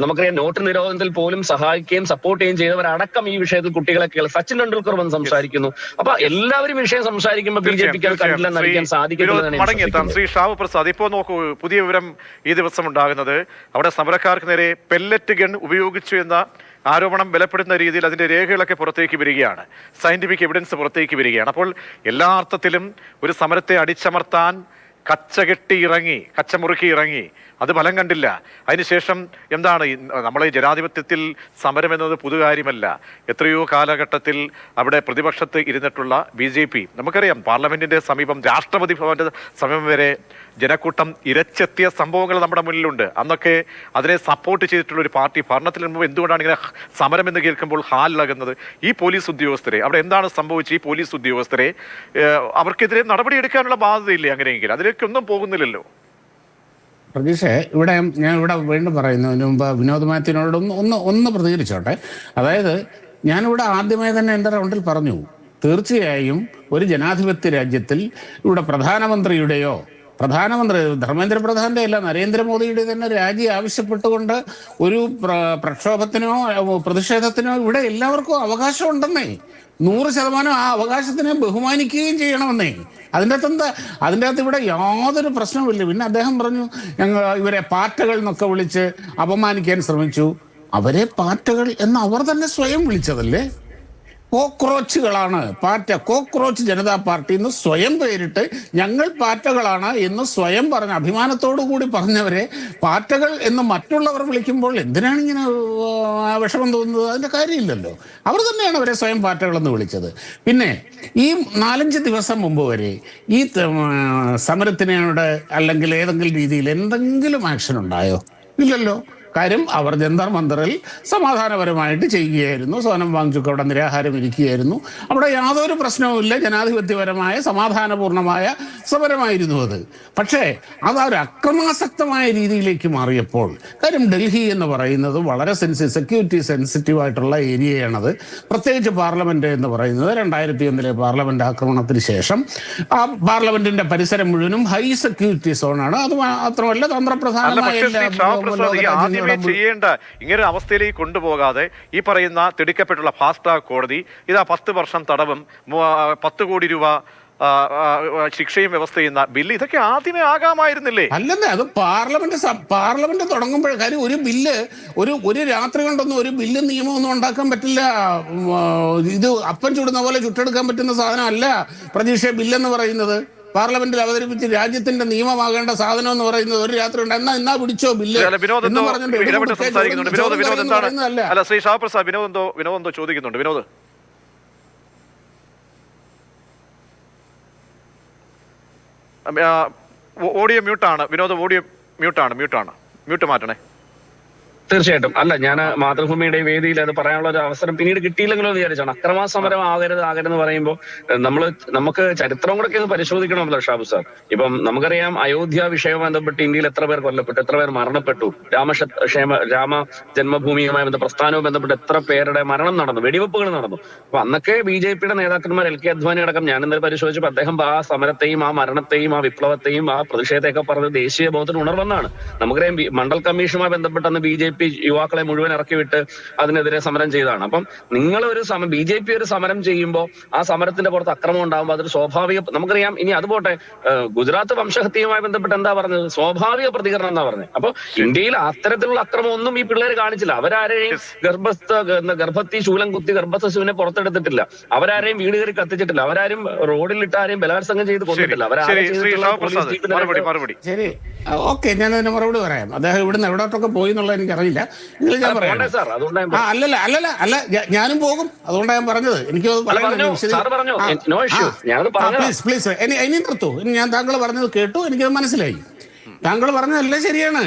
നമുക്കറിയാം നോട്ട് നിരോധനത്തിൽ പോലും സഹായിക്കുകയും സപ്പോർട്ട് ചെയ്യുകയും ചെയ്തവരടക്കം ഈ വിഷയത്തിൽ കുട്ടികളെ സച്ചിൻ ടെണ്ടുൽക്കർ വന്ന് സംസാരിക്കുന്നു. അപ്പൊ എല്ലാവരും വിഷയം സംസാരിക്കുമ്പോൾ BJPക്ക് അത് കണ്ടില്ല നയിക്കാൻ സാധിക്കും. ശ്രീ ഷാബു പ്രസാദ്, ഇപ്പോൾ നോക്കൂ, പുതിയ വിവരം ഈ ദിവസം ഉണ്ടാകുന്നത്, അവിടെ സമരക്കാർക്ക് നേരെ പെല്ലറ്റ് ഗൺ ഉപയോഗിച്ചു എന്ന ആരോപണം ബലപ്പെടുന്ന രീതിയിൽ അതിൻ്റെ രേഖകളൊക്കെ പുറത്തേക്ക് വരികയാണ്, സയന്റിഫിക് എവിഡൻസ് പുറത്തേക്ക് വരികയാണ്. അപ്പോൾ എല്ലാ അർത്ഥത്തിലും ഒരു സമരത്തെ അടിച്ചമർത്താൻ കച്ചമുറുക്കി ഇറങ്ങി, അത് ഫലം കണ്ടില്ല. അതിനുശേഷം എന്താണ്, നമ്മളെ ജനാധിപത്യത്തിൽ സമരം എന്നത് പുതുകാര്യമല്ല. എത്രയോ കാലഘട്ടത്തിൽ അവിടെ പ്രതിപക്ഷത്ത് ഇരുന്നിട്ടുള്ള BJP, നമുക്കറിയാം പാർലമെന്റിന്റെ സമീപം, രാഷ്ട്രപതി ഭവന്റെ സമീപം വരെ ജനക്കൂട്ടം ഇരച്ചെത്തിയ സംഭവങ്ങൾ നമ്മുടെ മുന്നിലുണ്ട്. അന്നൊക്കെ അതിനെ സപ്പോർട്ട് ചെയ്തിട്ടുള്ള ഒരു പാർട്ടി ഭരണത്തിൽ മുമ്പ് എന്തുകൊണ്ടാണ് ഇങ്ങനെ സമരം എന്ന് കേൾക്കുമ്പോൾ ഹാലിളകുന്നത്? ഈ പോലീസ് ഉദ്യോഗസ്ഥരെ, അവിടെ എന്താണ് സംഭവിച്ചത്? ഈ പോലീസ് ഉദ്യോഗസ്ഥരെ അവർക്കെതിരെ നടപടിയെടുക്കാനുള്ള ബാധ്യതയില്ലേ? അങ്ങനെയെങ്കിൽ അതിലേക്കൊന്നും പോകുന്നില്ലല്ലോ. പ്രതീക്ഷ, ഞാൻ ഇവിടെ വീണ്ടും പറയുന്നതിന് മുമ്പ് വിനോദ് മാത്യുവിനോട് ഒന്ന് പ്രതികരിച്ചോട്ടെ. അതായത് ഞാനിവിടെ ആദ്യമായി തന്നെ എൻ്റെ റൗണ്ടിൽ പറഞ്ഞു, തീർച്ചയായും ഒരു ജനാധിപത്യ രാജ്യത്തിൽ ഇവിടെ പ്രധാനമന്ത്രി ധർമ്മേന്ദ്ര പ്രധാന്റെ അല്ല, നരേന്ദ്രമോദിയുടെ തന്നെ രാജി ആവശ്യപ്പെട്ടുകൊണ്ട് ഒരു പ്രക്ഷോഭത്തിനോ പ്രതിഷേധത്തിനോ ഇവിടെ എല്ലാവർക്കും അവകാശമുണ്ടെന്നേ. 100% ആ അവകാശത്തിനെ ബഹുമാനിക്കുകയും ചെയ്യണമെന്നേ. അതിൻ്റെ അകത്ത് ഇവിടെ യാതൊരു പ്രശ്നവുമില്ല. പിന്നെ അദ്ദേഹം പറഞ്ഞു ഇവരെ പാറ്റകൾ എന്നൊക്കെ വിളിച്ച് അപമാനിക്കാൻ ശ്രമിച്ചു. അവരെ പാറ്റകൾ എന്ന് അവർ തന്നെ സ്വയം വിളിച്ചതല്ലേ? കോക്രോച്ചുകളാണ് കോക്രോച്ച് ജനതാ പാർട്ടി എന്ന് സ്വയം പേരിട്ട് ഞങ്ങൾ പാറ്റകളാണ് എന്ന് സ്വയം പറഞ്ഞ, അഭിമാനത്തോടു കൂടി പറഞ്ഞവരെ പാറ്റകൾ എന്ന് മറ്റുള്ളവർ വിളിക്കുമ്പോൾ എന്തിനാണ് ഇങ്ങനെ വിഷമം തോന്നുന്നത്? അതിൻ്റെ കാര്യമില്ലല്ലോ. അവർ തന്നെയാണ് അവരെ സ്വയം പാറ്റകളെന്ന് വിളിച്ചത്. പിന്നെ ഈ 4-5 ദിവസം മുമ്പ് വരെ ഈ സമരത്തിനോട് അല്ലെങ്കിൽ ഏതെങ്കിലും രീതിയിൽ എന്തെങ്കിലും ആക്ഷൻ ഉണ്ടായോ? ഇല്ലല്ലോ. കാര്യം അവർ ജന്തർ മന്ദറിൽ സമാധാനപരമായിട്ട് ചെയ്യുകയായിരുന്നു. സോനം വാങ്ചുക്ക് അവിടെ നിരാഹാരം ഇരിക്കുകയായിരുന്നു. അവിടെ യാതൊരു പ്രശ്നവുമില്ല. ജനാധിപത്യപരമായ സമാധാനപൂർണമായ സമരമായിരുന്നു അത്. പക്ഷേ അതൊരു അക്രമാസക്തമായ രീതിയിലേക്ക് മാറിയപ്പോൾ, കാര്യം ഡൽഹി എന്ന് പറയുന്നത് വളരെ സെക്യൂരിറ്റി സെൻസിറ്റീവ് ആയിട്ടുള്ള ഏരിയയാണത്. പ്രത്യേകിച്ച് പാർലമെന്റ് എന്ന് പറയുന്നത് 2001 പാർലമെന്റ് ആക്രമണത്തിന് ശേഷം ആ പാർലമെന്റിന്റെ പരിസരം മുഴുവനും ഹൈ സെക്യൂരിറ്റി സോണാണ്. അത് മാത്രമല്ല തന്ത്രപ്രധാനമായ ചെയ്യേണ്ട ഇങ്ങനെ അവസ്ഥയിലേക്ക് കൊണ്ടുപോകാതെ ഈ പറയുന്ന തിടുക്കപ്പെട്ടുള്ള ഫാസ്റ്റ് ട്രാക്ക് കോടതി ഇതാ 10 വർഷം തടവും 10 കോടി രൂപ ശിക്ഷയും വ്യവസ്ഥ ചെയ്യുന്ന ബില്ല്, ഇതൊക്കെ ആദ്യമേ ആകാമായിരുന്നില്ലേ? അല്ലെന്നേ, അത് പാർലമെന്റ് തുടങ്ങുമ്പോൾ കാര്യം ഒരു ബില്ല് ഒരു രാത്രി കൊണ്ടൊന്നും ഒരു ബില്ല് നിയമമൊന്നും ഉണ്ടാക്കാൻ പറ്റില്ല. ഇത് അപ്പം ചുടുന്ന പോലെ ചുട്ടെടുക്കാൻ പറ്റുന്ന സാധനം അല്ല പ്രതീക്ഷ ബില്ലെന്ന് പറയുന്നത്. പാർലമെന്റിൽ അവതരിപ്പിച്ച് രാജ്യത്തിന്റെ നിയമമാകേണ്ട സാധനം എന്ന് പറയുന്നത് ഒരു രാത്രി ഉണ്ട്. എന്നാ പിടിച്ചോ ബില്ല് എന്ന് പറഞ്ഞിട്ട് ശ്രീ ഷാപ്രസാദ് വിനോദ് ചോദിക്കുന്നുണ്ട്. വിനോദ് ഓഡിയോ മ്യൂട്ടാണ്. വിനോദ് ഓഡിയോ മ്യൂട്ടാണ്. മ്യൂട്ട് മാറ്റണേ. തീർച്ചയായിട്ടും. അല്ല, ഞാൻ മാതൃഭൂമിയുടെ വേദിയിൽ അത് പറയാനുള്ള ഒരു അവസരം പിന്നീട് കിട്ടിയില്ലെങ്കിലോ എന്ന് വിചാരിച്ചാണ്. അക്രമാസമരം ആകരുതെന്ന് പറയുമ്പോൾ നമുക്ക് ചരിത്രം കൂടെ ഒന്ന് പരിശോധിക്കണമല്ലോ ഷാബു സാർ. ഇപ്പം നമുക്കറിയാം, അയോധ്യ വിഷയവുമായി ബന്ധപ്പെട്ട് ഇന്ത്യയിൽ എത്ര പേർ കൊല്ലപ്പെട്ടു, എത്ര പേർ മരണപ്പെട്ടു. രാമ ജന്മഭൂമിയുമായി പ്രസ്ഥാനവുമായി ബന്ധപ്പെട്ട് എത്ര പേരുടെ മരണം നടന്നു, വെടിവെപ്പുകൾ നടന്നു. അപ്പൊ അന്നൊക്കെ BJPയുടെ നേതാക്കന്മാർ LK അദ്വാനി അടക്കം, ഞാൻ ഇന്നലെ പരിശോധിച്ചപ്പോൾ അദ്ദേഹം ആ സമരത്തെയും ആ മരണത്തെയും ആ വിപ്ലവത്തെയും ആ പ്രതിഷേധത്തെയൊക്കെ പറഞ്ഞത് ദേശീയ ബോധത്തിന് ഉണർവെന്നാണ്. നമുക്കറിയാം, മണ്ഡൽ കമ്മീഷനുമായി ബന്ധപ്പെട്ട് അന്ന് BJP യുവാക്കളെ മുഴുവൻ ഇറക്കി വിട്ട് അതിനെതിരെ സമരം ചെയ്തതാണ്. അപ്പം നിങ്ങൾ BJP ഒരു സമരം ചെയ്യുമ്പോൾ ആ സമരത്തിന്റെ പുറത്ത് അക്രമം ഉണ്ടാകുമ്പോൾ അതൊരു സ്വാഭാവിക, നമുക്കറിയാം. ഇനി അതുപോട്ടെ, ഗുജറാത്ത് വംശഹത്യയുമായി ബന്ധപ്പെട്ട് എന്താ പറഞ്ഞത്? സ്വാഭാവിക പ്രതികരണം എന്നാ പറഞ്ഞത്. അപ്പൊ ഇന്ത്യയിൽ അത്തരത്തിലുള്ള അക്രമം ഒന്നും ഈ പിള്ളേർ കാണിച്ചില്ല. അവരാരെയും ഗർഭത്തി ശൂലം കുത്തി ഗർഭസ്ഥ ശിവനെ പുറത്തെടുത്തിട്ടില്ല. അവരാരെയും വീട് കയറി കത്തിച്ചിട്ടില്ല. അവരാരും റോഡിലിട്ട് ആരെയും ബലാത്സംഗം ചെയ്ത് കൊന്നിട്ടില്ല. ശരി, ഓക്കെ, ഞാൻ അതിന് മറുപടി പറയാം. അദ്ദേഹം ഇവിടുന്ന് എവിടോട്ടൊക്കെ പോയി എന്നുള്ളത് എനിക്കറിയില്ല. ഞാൻ പറയാം. അല്ല, ഞാനും പോകും. അതുകൊണ്ടാണ് ഞാൻ പറഞ്ഞത്. എനിക്ക് പ്ലീസ് ഇനി നിർത്തൂ. ഇനി ഞാൻ താങ്കൾ പറഞ്ഞത് കേട്ടു, എനിക്കത് മനസ്സിലായി. താങ്കൾ പറഞ്ഞതെല്ലാം ശരിയാണ്.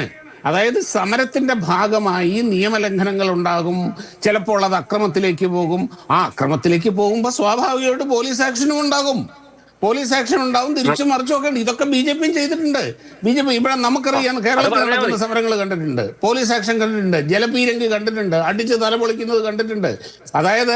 അതായത് സമരത്തിന്റെ ഭാഗമായി നിയമലംഘനങ്ങൾ ഉണ്ടാകും. ചിലപ്പോൾ അത് അക്രമത്തിലേക്ക് പോകും. ആ അക്രമത്തിലേക്ക് പോകുമ്പോൾ സ്വാഭാവികമായിട്ട് പോലീസ് ആക്ഷനും ഉണ്ടാകും. തിരിച്ചു മറിച്ചൊക്കെ ഇതൊക്കെ BJP ചെയ്തിട്ടുണ്ട്. BJP ഇവിടെ നമുക്കറിയാം, കേരളത്തിൽ നടക്കുന്ന സമരങ്ങൾ കണ്ടിട്ടുണ്ട്, പോലീസ് ആക്ഷൻ കണ്ടിട്ടുണ്ട്, ജലപീരങ്കി കണ്ടിട്ടുണ്ട്, അടിച്ച് തലപൊളിക്കുന്നത് കണ്ടിട്ടുണ്ട്. അതായത്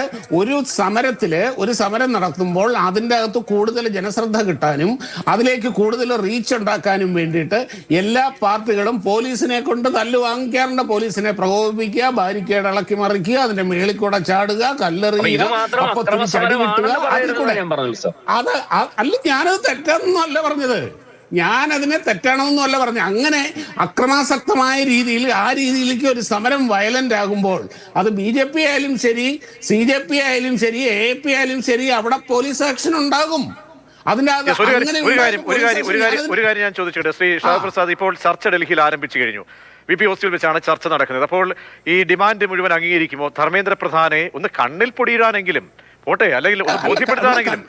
ഒരു സമരം നടത്തുമ്പോൾ അതിൻ്റെ അകത്ത് കൂടുതൽ ജനശ്രദ്ധ കിട്ടാനും അതിലേക്ക് കൂടുതൽ റീച്ച് ഉണ്ടാക്കാനും വേണ്ടിയിട്ട് എല്ലാ പാർട്ടികളും പോലീസിനെ കൊണ്ട് തല്ല് വാങ്ങിക്കാറുണ്ട്. പോലീസിനെ പ്രകോപിപ്പിക്കുക, ബാരിക്കേഡ് ഇളക്കി മറിക്കുക, അതിന്റെ മേളിൽ കൂടെ ചാടുക, കല്ലെറിയുക, അപ്പൊ തിരിച്ചടി കിട്ടുക. അത് അല്ല, ഞാനത് തെറ്റാണെന്നല്ല പറഞ്ഞത്. ഞാനതിനെ തെറ്റാണെന്നല്ല പറഞ്ഞത്. അങ്ങനെ അക്രമാസക്തമായ രീതിയിൽ ആ രീതിയിലേക്ക് ഒരു സമരം വയലന്റ് ആകുമ്പോൾ അത് BJP ആയാലും ശരി, CJP ആയാലും ശരി, AAP ആയാലും ശരി, അവിടെ പോലീസ് ആക്ഷൻ ഉണ്ടാകും. ഒരു കാര്യം ഞാൻ ചോദിച്ചോട്ടെ ശ്രീ ഷാപ്രസാദ്. ഇപ്പോൾ ചർച്ച ഡൽഹിയിൽ ആരംഭിച്ചു കഴിഞ്ഞു. VP ഹോസ്റ്റലിൽ വെച്ചാണ് ചർച്ച നടക്കുന്നത്. അപ്പോൾ ഈ ഡിമാൻഡ് മുഴുവൻ അംഗീകരിക്കുമോ? ധർമ്മേന്ദ്ര പ്രധാനെ ഒന്ന് കണ്ണിൽ പൊടിയിടാനെങ്കിലും പോട്ടെ, അല്ലെങ്കിൽ ഒന്ന് ബോധ്യപ്പെടുത്താനെങ്കിലും,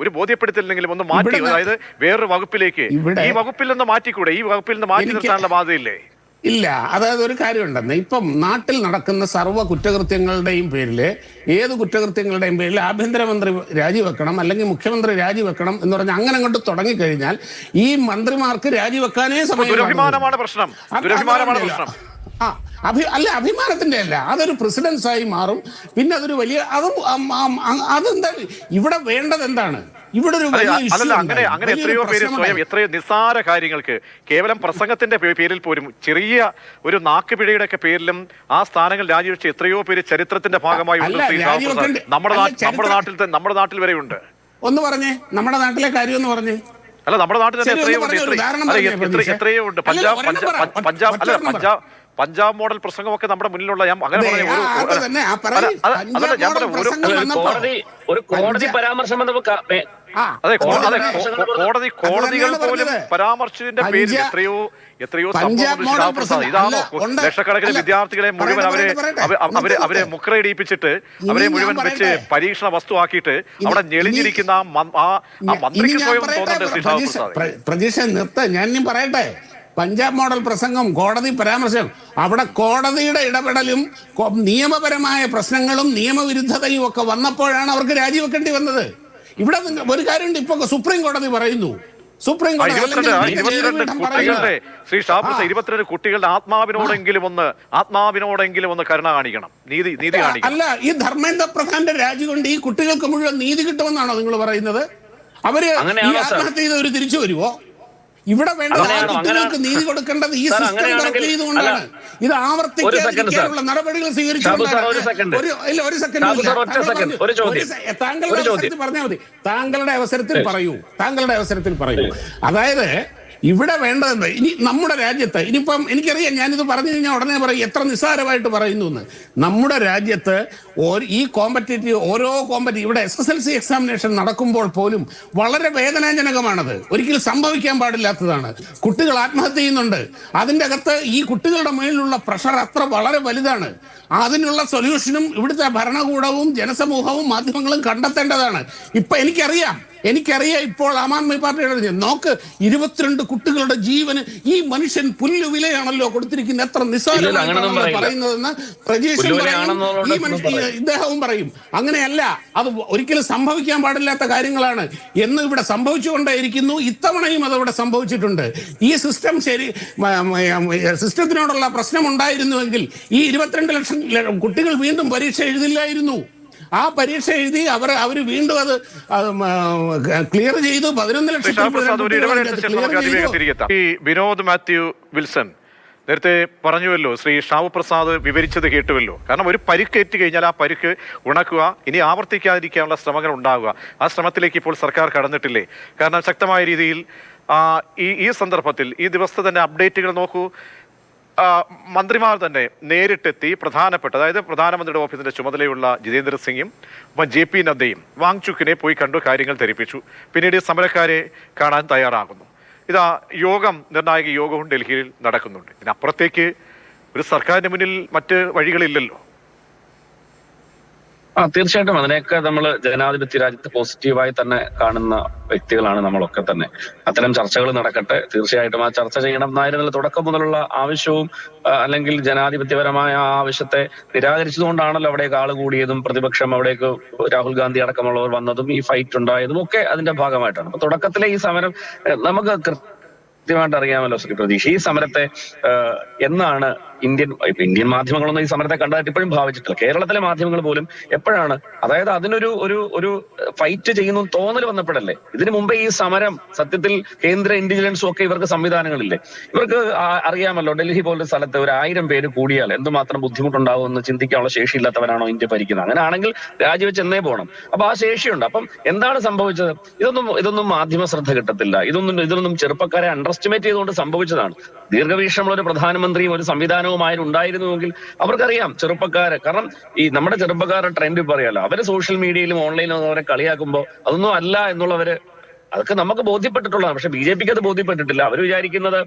ഒരു ബോധ്യപ്പെടുത്തലില്ലെങ്കിലും ഒന്ന് മാറ്റി, അതായത് വേറൊരു വകുപ്പിലേക്ക് ഈ വകുപ്പിൽ നിന്ന് മാറ്റിക്കൂടെ? ഈ വകുപ്പിൽ നിന്ന് മാറ്റി നിർത്താനുള്ള ബാധയില്ലേ? ഇല്ല, അതായത് ഒരു കാര്യമുണ്ടെന്ന്, ഇപ്പം നാട്ടിൽ നടക്കുന്ന സർവ്വ കുറ്റകൃത്യങ്ങളുടെയും പേരിൽ, ഏത് കുറ്റകൃത്യങ്ങളുടെയും പേരിൽ ആഭ്യന്തരമന്ത്രി രാജിവെക്കണം അല്ലെങ്കിൽ മുഖ്യമന്ത്രി രാജിവെക്കണം എന്ന് പറഞ്ഞാൽ അങ്ങനെ കൊണ്ട് തുടങ്ങിക്കഴിഞ്ഞാൽ ഈ മന്ത്രിമാർക്ക് രാജിവെക്കാനേ സമയം. ദുരഭിമാനമാണ് പ്രശ്നം. അഭിമാനത്തിന്റെ അല്ല, അതൊരു പ്രസിഡൻസായി മാറും. പിന്നെ അതൊരു വലിയ അതെന്താണ് ഇവിടെ വേണ്ടത്? എന്താണ് ഇവിടെ ഒരു അങ്ങനെ എത്രയോ പേര് സ്വയം എത്രയോ നിസ്സാര കാര്യങ്ങൾക്ക് കേവലം പ്രസംഗത്തിന്റെ പേരിൽ പോലും ചെറിയ ഒരു നാക്കുപിഴയുടെ ഒക്കെ പേരിലും ആ സ്ഥാനങ്ങൾ രാജിവെച്ച് എത്രയോ പേര് ചരിത്രത്തിന്റെ ഭാഗമായി നമ്മുടെ നാട്ടിൽ വരെ ഉണ്ട്. ഒന്ന് പറഞ്ഞേ, നമ്മുടെ നാട്ടിലെ കാര്യം ഒന്ന് പറഞ്ഞേ. അല്ല, നമ്മുടെ നാട്ടിൽ തന്നെ എത്രയോ ഉണ്ട്. പഞ്ചാബ് മോഡൽ പ്രസംഗമൊക്കെ നമ്മുടെ മുന്നിലുള്ള, ഞാൻ അങ്ങനെ കോടതികൾ പോലും പരാമർശിച്ചതിന്റെ പേരിൽ എത്രയോ ഇതാണോ ലക്ഷക്കണക്കിന് വിദ്യാർത്ഥികളെ മുഴുവൻ അവരെ മുക്രയിടിപ്പിച്ചിട്ട് അവരെ മുഴുവൻ വെച്ച് പരീക്ഷണ വസ്തുവാക്കിയിട്ട് അവിടെ ഞെളിഞ്ഞിരിക്കുന്ന ആ മന്ത്രിക്ക് സ്വയം തോന്നുന്നുണ്ട്. പ്രതീക്ഷ നിർത്ത, ഞാൻ പറയട്ടെ. പഞ്ചാബ് മോഡൽ പ്രസംഗം, കോടതി പരാമർശം, അവിടെ കോടതിയുടെ ഇടപെടലും നിയമപരമായ പ്രശ്നങ്ങളും നിയമവിരുദ്ധതയും ഒക്കെ വന്നപ്പോഴാണ് അവർക്ക് രാജിവെക്കേണ്ടി വന്നത്. ഇവിടെ ഒരു കാര്യമുണ്ട്, ഇപ്പൊ സുപ്രീം കോടതി പറയുന്നു, സുപ്രീം കോടതി 22 കുട്ടികളുടെ ആത്മാവിനോടെങ്കിലും ഒന്ന് കരുണ കാണിക്കണം, നീതി കാണിക്കണം. അല്ല, ഈ ധർമ്മേന്ദ്ര പ്രധാന്റെ രാജി കൊണ്ട് ഈ കുട്ടികൾക്ക് മുഴുവൻ നീതി കിട്ടുമെന്നാണോ നിങ്ങൾ പറയുന്നത്? അവര് ഈ ആത്മഹത്യ ചെയ്തവര് തിരിച്ചു വരുവോ? ഇവിടെ വേണ്ട കുട്ടികൾക്ക് നീതി കൊടുക്കേണ്ടത് ഈ സിസ്റ്റം കറക്റ്റ് ചെയ്തുകൊണ്ടാണ്. ഇത് ആവർത്തിക്കാതിരിക്കാനുള്ള നടപടികൾ സ്വീകരിച്ചുകൊണ്ടാണ്. ഒരു സെക്കൻഡ്, താങ്കളുടെ അവസരത്തിൽ പറഞ്ഞാൽ മതി, താങ്കളുടെ അവസരത്തിൽ പറയൂ. അതായത് ഇവിടെ വേണ്ടതെന്ന് ഇനി നമ്മുടെ രാജ്യത്ത്, ഇനിയിപ്പം എനിക്കറിയാം, ഞാനിത് പറഞ്ഞു കഴിഞ്ഞാൽ ഉടനെ പറയും എത്ര നിസ്സാരമായിട്ട് പറയുന്നു എന്ന്. നമ്മുടെ രാജ്യത്ത് ഈ ഓരോ ഇവിടെ SSLC എക്സാമിനേഷൻ നടക്കുമ്പോൾ പോലും വളരെ വേദനാജനകമാണത്. ഒരിക്കലും സംഭവിക്കാൻ പാടില്ലാത്തതാണ്. കുട്ടികൾ ആത്മഹത്യ ചെയ്യുന്നുണ്ട്. അതിൻ്റെ അകത്ത് ഈ കുട്ടികളുടെ മേലിലുള്ള പ്രഷർ വളരെ വലുതാണ്. അതിനുള്ള സൊല്യൂഷനും ഇവിടുത്തെ ഭരണകൂടവും ജനസമൂഹവും മാധ്യമങ്ങളും കണ്ടെത്തേണ്ടതാണ്. ഇപ്പൊ എനിക്കറിയാം ഇപ്പോൾ ആം ആദ്മി പാർട്ടിയുടെ നോക്ക്, 22 കുട്ടികളുടെ ജീവന് ഈ മനുഷ്യൻ പുല്ല് വിലയാണല്ലോ കൊടുത്തിരിക്കുന്നത്, എത്ര നിസ്സാരമായിട്ടാണല്ലോ പറയുന്നതെന്ന് പ്രജീഷും പറയും, ഈ മനുഷ്യൻ ഇദ്ദേഹവും പറയും. അങ്ങനെയല്ല, അത് ഒരിക്കലും സംഭവിക്കാൻ പാടില്ലാത്ത കാര്യങ്ങളാണ് എന്ന് ഇവിടെ സംഭവിച്ചുകൊണ്ടേയിരിക്കുന്നു. ഇത്തവണയും അതവിടെ സംഭവിച്ചിട്ടുണ്ട്. ഈ സിസ്റ്റം സിസ്റ്റത്തിനോടുള്ള പ്രശ്നം ഉണ്ടായിരുന്നുവെങ്കിൽ ഈ 22 ലക്ഷം കുട്ടികൾ വീണ്ടും പരീക്ഷ എഴുതില്ലായിരുന്നു. ആ പരീക്ഷ എഴുതി അവർ വീണ്ടും അത് ക്ലിയർ ചെയ്തു. 11 ലക്ഷം. ഈ വിനോദ് മാത്യു വിൽസൺ നേരത്തെ പറഞ്ഞുവല്ലോ, ശ്രീ ഷാവു പ്രസാദ് വിവരിച്ചത് കേട്ടുവല്ലോ. കാരണം ഒരു പരിക്കേറ്റ് കഴിഞ്ഞാൽ ആ പരിക്ക് ഉണക്കുക, ഇനി ആവർത്തിക്കാതിരിക്കാനുള്ള ശ്രമങ്ങൾ ഉണ്ടാവുക. ആ ശ്രമത്തിലേക്ക് ഇപ്പോൾ സർക്കാർ കടന്നിട്ടില്ലേ? കാരണം ശക്തമായ രീതിയിൽ ഈ സന്ദർഭത്തിൽ ഈ ദിവസത്തെ തന്നെ അപ്ഡേറ്റുകൾ നോക്കൂ. മന്ത്രിമാർ തന്നെ നേരിട്ടെത്തി അതായത് പ്രധാനമന്ത്രിയുടെ ഓഫീസിന്റെ ചുമതലയുള്ള ജിതേന്ദ്ര സിംഗും JP നദ്ദയും വാങ്ചുക്കിനെ പോയി കണ്ടു, കാര്യങ്ങൾ ധരിപ്പിച്ചു. പിന്നീട് സമരക്കാരെ കാണാൻ തയ്യാറാകുന്നു. നിർണായക യോഗവും ഡൽഹിയിൽ നടക്കുന്നുണ്ട്. ഇതിനപ്പുറത്തേക്ക് ഒരു സർക്കാരിന് മുന്നിൽ മറ്റ് വഴികളില്ലല്ലോ. തീർച്ചയായിട്ടും അതിനെയൊക്കെ നമ്മൾ ജനാധിപത്യ രാജ്യത്ത് പോസിറ്റീവായി തന്നെ കാണുന്ന വ്യക്തികളാണ് നമ്മളൊക്കെ തന്നെ. അത്തരം ചർച്ചകൾ നടക്കട്ടെ. തീർച്ചയായിട്ടും ആ ചർച്ച ചെയ്യണം എന്നായിരുന്നല്ലോ തുടക്കം മുതലുള്ള ആവശ്യവും. അല്ലെങ്കിൽ ജനാധിപത്യപരമായ ആ ആവശ്യത്തെ നിരാകരിച്ചതുകൊണ്ടാണല്ലോ അവിടേക്ക് ആള് കൂടിയതും പ്രതിപക്ഷം അവിടേക്ക് രാഹുൽ ഗാന്ധി അടക്കമുള്ളവർ വന്നതും ഈ ഫൈറ്റ് ഉണ്ടായതും ഒക്കെ അതിന്റെ ഭാഗമായിട്ടാണ്. അപ്പൊ തുടക്കത്തിലെ ഈ സമരം നമുക്ക് കൃത്യമായിട്ട് അറിയാമല്ലോ ശ്രീ പ്രതീഷ്. ഈ സമരത്തെ എന്നാണ് ഇന്ത്യൻ മാധ്യമങ്ങളൊന്നും ഈ സമരത്തെ കണ്ടതായിട്ട് ഇപ്പോഴും ഭാവിച്ചിട്ടില്ല. കേരളത്തിലെ മാധ്യമങ്ങൾ പോലും എപ്പോഴാണ്, അതായത് അതിനൊരു ഒരു ഫൈറ്റ് ചെയ്യുന്നു തോന്നൽ വന്നപ്പോഴല്ലേ. ഇതിനു മുമ്പേ ഈ സമരം സത്യത്തിൽ കേന്ദ്ര ഇന്റലിജൻസും ഒക്കെ ഇവർക്ക് സംവിധാനങ്ങളില്ലേ, ഇവർക്ക് അറിയാമല്ലോ ഡൽഹി പോലൊരു സ്ഥലത്ത് 1000 പേര് കൂടിയാൽ എന്തുമാത്രം ബുദ്ധിമുട്ടുണ്ടാവുമെന്ന് ചിന്തിക്കാനുള്ള ശേഷിയില്ലാത്തവരാണോ ഇന്ത്യ ഭരിക്കുന്നത്. അങ്ങനെയാണെങ്കിൽ രാജിവെച്ച് എന്നേ പോകണം. അപ്പൊ ആ ശേഷിയുണ്ട്. അപ്പം എന്താണ് സംഭവിച്ചത്? ഇതൊന്നും മാധ്യമ ശ്രദ്ധ കിട്ടത്തില്ല. ഇതൊന്നും ചെറുപ്പക്കാരെ അണ്ടർഎസ്റ്റിമേറ്റ് ചെയ്തുകൊണ്ട് സംഭവിച്ചതാണ്. ദീർഘവീക്ഷണമുള്ള ഒരു പ്രധാനമന്ത്രിയും ഒരു ഉണ്ടായിരുന്നുവെങ്കിൽ അവർക്കറിയാം ചെറുപ്പക്കാര്. കാരണം ഈ നമ്മുടെ ചെറുപ്പക്കാരുടെ ട്രെൻഡ് പറയാലോ, അവര് സോഷ്യൽ മീഡിയയിലും ഓൺലൈനിലും അവരെ കളിയാക്കുമ്പോൾ അതൊന്നും അല്ല എന്നുള്ളവര് അതൊക്കെ നമുക്ക് ബോധ്യപ്പെട്ടിട്ടുള്ളതാണ്. പക്ഷെ BJPക്ക് അത് ബോധ്യപ്പെട്ടിട്ടില്ല. അവർ വിചാരിക്കുന്നത്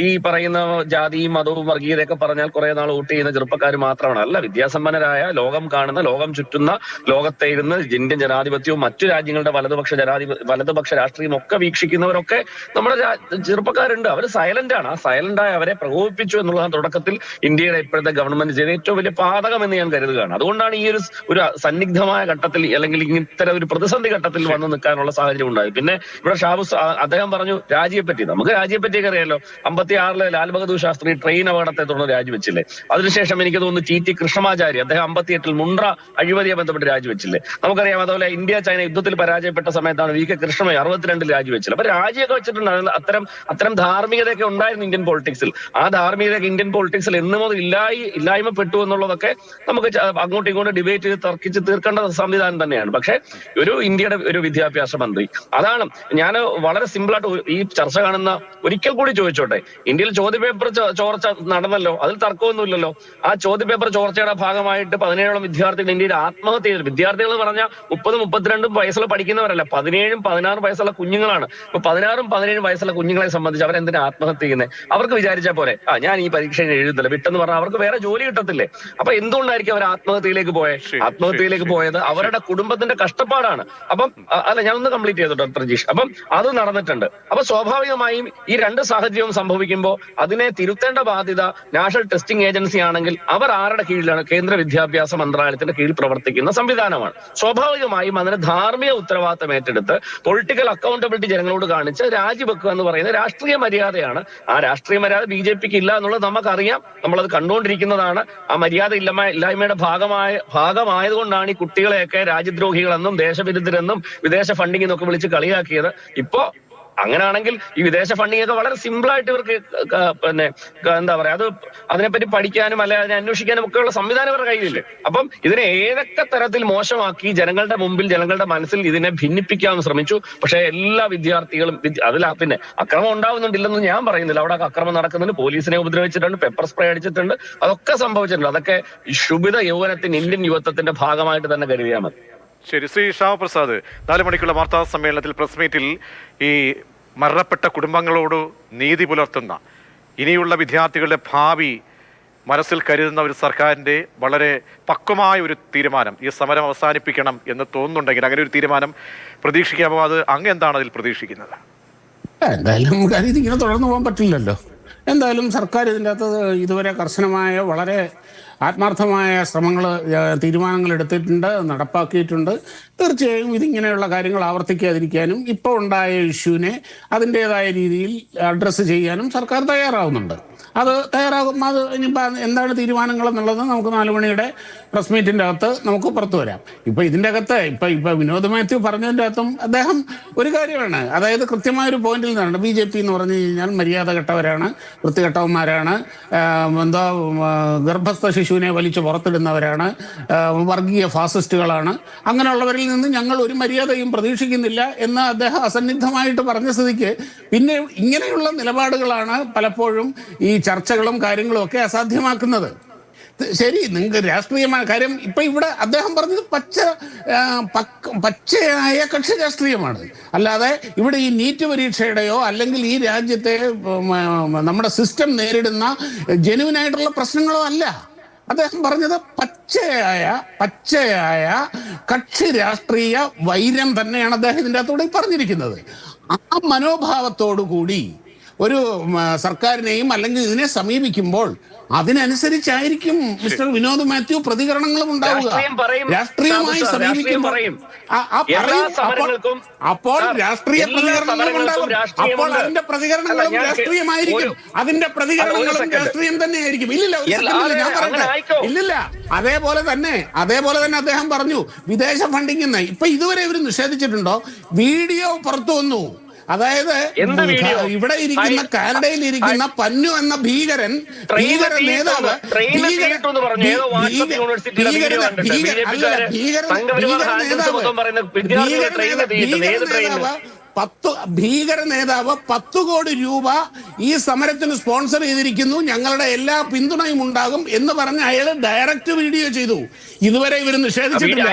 ഈ പറയുന്ന ജാതിയും മതവും വർഗീയതയൊക്കെ പറഞ്ഞാൽ കുറെ നാൾ വോട്ട് ചെയ്യുന്ന ചെറുപ്പക്കാർ മാത്രമാണ്. അല്ല, വിദ്യാസമ്പന്നരായ, ലോകം കാണുന്ന, ലോകം ചുറ്റുന്ന, ലോകത്തെ ഇരുന്ന് ഇന്ത്യൻ ജനാധിപത്യവും മറ്റു രാജ്യങ്ങളുടെ വലതുപക്ഷ രാഷ്ട്രീയം ഒക്കെ വീക്ഷിക്കുന്നവരൊക്കെ നമ്മുടെ ചെറുപ്പക്കാരുണ്ട്. അവർ സൈലന്റ് ആണ്. ആ സൈലന്റായി അവരെ പ്രകോപിപ്പിച്ചു എന്നുള്ളതാണ് തുടക്കത്തിൽ ഇന്ത്യയുടെ ഇപ്പോഴത്തെ ഗവൺമെന്റ് ചെയ്ത ഏറ്റവും വലിയ പാതകം എന്ന് ഞാൻ കരുതുകയാണ്. അതുകൊണ്ടാണ് ഈ ഒരു സന്നിഗ്ധമായ ഘട്ടത്തിൽ അല്ലെങ്കിൽ ഇത്തരം ഒരു പ്രതിസന്ധി ഘട്ടത്തിൽ വന്ന് നിൽക്കാനുള്ള സാഹചര്യം ഉണ്ടായത്. പിന്നെ ഇവിടെ അദ്ദേഹം പറഞ്ഞു രാജിയെപ്പറ്റി. നമുക്ക് രാജിയെപ്പറ്റിയൊക്കെ അറിയാലോ. 56 ലാൽ ബഹദൂർ ശാസ്ത്രി ട്രെയിൻ അപകടത്തെ തുടർന്ന് രാജിവെച്ചില്ലേ. അതിനുശേഷം എനിക്ക് തോന്നുന്നു TT കൃഷ്ണമാചാരി അദ്ദേഹം 58 മുണ്ട്ര അഴിമതിയെ ബന്ധപ്പെട്ട് രാജിവെച്ചില്ലേ. നമുക്കറിയാം. അതുപോലെ ഇന്ത്യ ചൈന യുദ്ധത്തിൽ പരാജയപ്പെട്ട സമയത്താണ് VK കൃഷ്ണമയ്യ 62 രാജിവെച്ചില്ല. അപ്പൊ രാജിയൊക്കെ വെച്ചിട്ടുണ്ട്. അത്തരം ധാർമ്മികതയൊക്കെ ഉണ്ടായിരുന്നു ഇന്ത്യൻ പൊളിറ്റിക്സിൽ. ആ ധാർമ്മികതയൊക്കെ ഇന്ത്യൻ പൊളിറ്റിക്സിൽ എന്ന് മുതൽ ഇല്ലായ്മപ്പെട്ടു എന്നുള്ളതൊക്കെ നമുക്ക് അങ്ങോട്ടും ഇങ്ങോട്ടും ഡിബേറ്റ് ചെയ്ത് തർക്കിച്ച് തീർക്കേണ്ട സംവിധാനം തന്നെയാണ്. പക്ഷെ ഇന്ത്യയുടെ ഒരു വിദ്യാഭ്യാസ മന്ത്രി, അതാണ് ഞാൻ വളരെ സിമ്പിളായിട്ട് ഈ ചർച്ച കാണുന്ന ഒരിക്കൽ കൂടി ചോദിച്ചോട്ടെ. ഇന്ത്യയിൽ ചോദ്യപേപ്പർ ചോർച്ച നടന്നല്ലോ, അതിൽ തർക്കമൊന്നുമില്ലല്ലോ. ആ ചോദ്യപേപ്പർ ചോർച്ചയുടെ ഭാഗമായിട്ട് 17ഓളം വിദ്യാർത്ഥികൾ ഇന്ത്യയിൽ ആത്മഹത്യ ചെയ്തു. വിദ്യാർത്ഥികൾ എന്ന് പറഞ്ഞാൽ 30-32 വയസ്സുള്ള പഠിക്കുന്നവരല്ല, 17-16 വയസ്സുള്ള കുഞ്ഞുങ്ങളാണ്. ഇപ്പൊ 16-17 വയസ്സുള്ള കുഞ്ഞുങ്ങളെ സംബന്ധിച്ച് അവരെന്തിനാ ആത്മഹത്യ ചെയ്യുന്നത്? അവർക്ക് വിചാരിച്ചാൽ പോരെ, ഞാൻ ഈ പരീക്ഷ എഴുതില്ല വിട്ടെന്ന് പറഞ്ഞാൽ അവർക്ക് വേറെ ജോലി കിട്ടത്തില്ലേ? അപ്പൊ എന്തുകൊണ്ടായിരിക്കും അവർ ആത്മഹത്യയിലേക്ക് പോയത്? അവരുടെ കുടുംബത്തിന്റെ കഷ്ടപ്പാടാണ്. അപ്പം അല്ല, ഞാനൊന്ന് കംപ്ലീറ്റ് ചെയ്തോട്ടെ പ്രജീഷ്. അപ്പം അത് നടന്നിട്ടുണ്ട്. അപ്പൊ സ്വാഭാവികമായും ഈ രണ്ട് സാഹചര്യവും സംഭവിക്കുമ്പോൾ അതിനെ തിരുത്തേണ്ട ബാധ്യത നാഷണൽ ടെസ്റ്റിംഗ് ഏജൻസി ആണെങ്കിൽ അവർ ആരുടെ കീഴിലാണ്? കേന്ദ്ര വിദ്യാഭ്യാസ മന്ത്രാലയത്തിന്റെ കീഴിൽ പ്രവർത്തിക്കുന്ന സംവിധാനമാണ്. സ്വാഭാവികമായും അതിന് ധാർമ്മിക ഉത്തരവാദിത്തം ഏറ്റെടുത്ത് പൊളിറ്റിക്കൽ അക്കൗണ്ടബിലിറ്റി ജനങ്ങളോട് കാണിച്ച് രാജിവെക്കുക എന്ന് പറയുന്നത് രാഷ്ട്രീയ മര്യാദയാണ്. ആ രാഷ്ട്രീയ മര്യാദ BJPക്ക് ഇല്ല എന്നുള്ളത് നമുക്കറിയാം. നമ്മളത് കണ്ടുകൊണ്ടിരിക്കുന്നതാണ്. ആ മര്യാദ ഇല്ലായ്മയുടെ ഭാഗമായതുകൊണ്ടാണ് ഈ കുട്ടികളെയൊക്കെ രാജ്യദ്രോഹികളെന്നും ദേശവിരുദ്ധരെന്നും വിദേശ ഫണ്ടിംഗ് എന്നൊക്കെ വിളിച്ച് കളിയാക്കിയത്. ഇപ്പോ അങ്ങനെയാണെങ്കിൽ ഈ വിദേശ ഫണ്ടിംഗ് ഒക്കെ വളരെ സിമ്പിൾ ആയിട്ട് ഇവർക്ക് പിന്നെ എന്താ പറയാ, അതിനെപ്പറ്റി പഠിക്കാനും അല്ലെ അതിനെ അന്വേഷിക്കാനും ഒക്കെ ഉള്ള സംവിധാനം ഇവരുടെ കയ്യിലില്ലേ. അപ്പം ഇതിനെ ഏതൊക്കെ തരത്തിൽ മോശമാക്കി ജനങ്ങളുടെ മുമ്പിൽ, ജനങ്ങളുടെ മനസ്സിൽ ഇതിനെ ഭിന്നിപ്പിക്കാൻ ശ്രമിച്ചു. പക്ഷെ എല്ലാ വിദ്യാർത്ഥികളും അതിൽ പിന്നെ അക്രമം ഉണ്ടാവുന്നുണ്ടില്ലെന്ന് ഞാൻ പറയുന്നില്ല. അവിടെ അക്രമം നടക്കുന്നുണ്ട്, പോലീസിനെ ഉപദ്രവിച്ചിട്ടുണ്ട്, പെപ്പർ സ്പ്രേ അടിച്ചിട്ടുണ്ട്, അതൊക്കെ സംഭവിച്ചിട്ടുണ്ട്. അതൊക്കെ ശുഭിത യൗവനത്തിന്, ഇന്ത്യൻ യുവത്വത്തിന്റെ ഭാഗമായിട്ട് തന്നെ കരുതിയാൽ മതി. ശരി. ശ്രീ ഷാബു പ്രസാദ്, 4 മണിക്കുള്ള വാർത്താ സമ്മേളനത്തിൽ പ്രസ് മീറ്റിൽ ഈ മരണപ്പെട്ട കുടുംബങ്ങളോട് നീതി പുലർത്തുന്ന ഇനിയുള്ള വിദ്യാർത്ഥികളുടെ ഭാവി മനസ്സിൽ കരുതുന്ന ഒരു സർക്കാരിൻ്റെ വളരെ പക്വമായ ഒരു തീരുമാനം, ഈ സമരം അവസാനിപ്പിക്കണം എന്ന് തോന്നുന്നുണ്ടെങ്കിൽ അങ്ങനെ ഒരു തീരുമാനം പ്രതീക്ഷിക്കാമോ? അത് അങ്ങ് എന്താണ് അതിൽ പ്രതീക്ഷിക്കുന്നത്? എന്തായാലും കാര്യം ഇതിങ്ങനെ തുടർന്നു പോകാൻ പറ്റില്ലല്ലോ. എന്തായാലും സർക്കാർ ഇതിൻ്റെ അകത്ത് ഇതുവരെ കർശനമായ, വളരെ ആത്മാർത്ഥമായ ശ്രമങ്ങൾ, തീരുമാനങ്ങൾ എടുത്തിട്ടുണ്ട്, നടപ്പാക്കിയിട്ടുണ്ട്. തീർച്ചയായും ഇതിങ്ങനെയുള്ള കാര്യങ്ങൾ ആവർത്തിക്കാതിരിക്കാനും ഇപ്പോൾ ഉണ്ടായ ഇഷ്യൂവിനെ അതിൻ്റേതായ രീതിയിൽ അഡ്രസ്സ് ചെയ്യാനും സർക്കാർ തയ്യാറാവുന്നുണ്ട്. അത് ഇനിയിപ്പോൾ എന്താണ് തീരുമാനങ്ങൾ എന്നുള്ളത് നമുക്ക് 4 മണിയുടെ പ്രസ് മീറ്റിൻ്റെ അകത്ത് നമുക്ക് പുറത്തു വരാം. ഇപ്പോൾ ഇതിൻ്റെ അകത്ത് ഇപ്പോൾ വിനോദ് മാത്യു പറഞ്ഞതിൻ്റെ അകത്തും അദ്ദേഹം ഒരു കാര്യമാണ്, അതായത് കൃത്യമായൊരു പോയിന്റിൽ നിന്നാണ് BJP എന്ന് പറഞ്ഞു കഴിഞ്ഞാൽ മര്യാദ കെട്ടവരാണ്, വൃത്തികെട്ടവന്മാരാണ്, എന്തോ ഗർഭസ്ഥ ശിശുവിനെ വലിച്ചു പുറത്തിടുന്നവരാണ്, വർഗീയ ഫാസിസ്റ്റുകളാണ്, അങ്ങനെയുള്ളവരിൽ നിന്ന് ഞങ്ങൾ ഒരു മര്യാദയും പ്രതീക്ഷിക്കുന്നില്ല എന്ന് അദ്ദേഹം അസന്നിഗ്ധമായിട്ട് പറഞ്ഞ സ്ഥിതിക്ക് പിന്നെ ഇങ്ങനെയുള്ള നിലപാടുകളാണ് പലപ്പോഴും ഈ ചർച്ചകളും കാര്യങ്ങളും ഒക്കെ അസാധ്യമാക്കുന്നത്. ശരി, നിങ്ങൾക്ക് രാഷ്ട്രീയമായ കാര്യം ഇപ്പം ഇവിടെ അദ്ദേഹം പറഞ്ഞത് പച്ചയായ കക്ഷി രാഷ്ട്രീയമാണ്. അല്ലാതെ ഇവിടെ ഈ നീറ്റ് പരീക്ഷയുടെയോ അല്ലെങ്കിൽ ഈ രാജ്യത്തെ നമ്മുടെ സിസ്റ്റം നേരിടുന്ന ജെനുവിനായിട്ടുള്ള പ്രശ്നങ്ങളോ അല്ല. അദ്ദേഹം പറഞ്ഞത് പച്ചയായ കക്ഷി രാഷ്ട്രീയ വൈരം തന്നെയാണ് അദ്ദേഹം ഇതിൻ്റെ അകത്തൂടെ പറഞ്ഞിരിക്കുന്നത്. ആ മനോഭാവത്തോടു കൂടി ഒരു സർക്കാരിനെയും അല്ലെങ്കിൽ ഇതിനെ സമീപിക്കുമ്പോൾ അതിനനുസരിച്ചായിരിക്കും മിസ്റ്റർ വിനോദ് മാത്യു പ്രതികരണങ്ങളും ഉണ്ടാവുക. രാഷ്ട്രീയമായി സമീപിക്കുമ്പോൾ അപ്പോൾ രാഷ്ട്രീയ പ്രതികരണങ്ങളും ഉണ്ടാകും. അപ്പോൾ അതിന്റെ പ്രതികരണങ്ങളും രാഷ്ട്രീയമായിരിക്കും. അതിന്റെ പ്രതികരണങ്ങളും രാഷ്ട്രീയം തന്നെയായിരിക്കും. ഇല്ലില്ല, ഒരു സെക്കൻഡിൽ ഞാൻ പറയട്ടെ. ഇല്ലില്ല, അതേപോലെ തന്നെ അദ്ദേഹം പറഞ്ഞു വിദേശ ഫണ്ടിങ് എന്ന്. ഇപ്പൊ ഇതുവരെ ഇവർ നിഷേധിച്ചിട്ടുണ്ടോ? വീഡിയോ പുറത്തു വന്നു. അതായത് ഇവിടെ ഇരിക്കുന്ന, കാനഡയിൽ ഇരിക്കുന്ന പന്നു എന്ന ഭീകര നേതാവ്, ഭീകര നേതാവ് 10 കോടി രൂപ ഈ സമരത്തിന് സ്പോൺസർ ചെയ്തിരിക്കുന്നു, ഞങ്ങളുടെ എല്ലാ പിന്തുണയും ഉണ്ടാകും എന്ന് പറഞ്ഞ് അയാൾ ഡയറക്റ്റ് വീഡിയോ ചെയ്തു. ഇതുവരെ ഇവർ നിഷേധിച്ചിട്ടില്ല.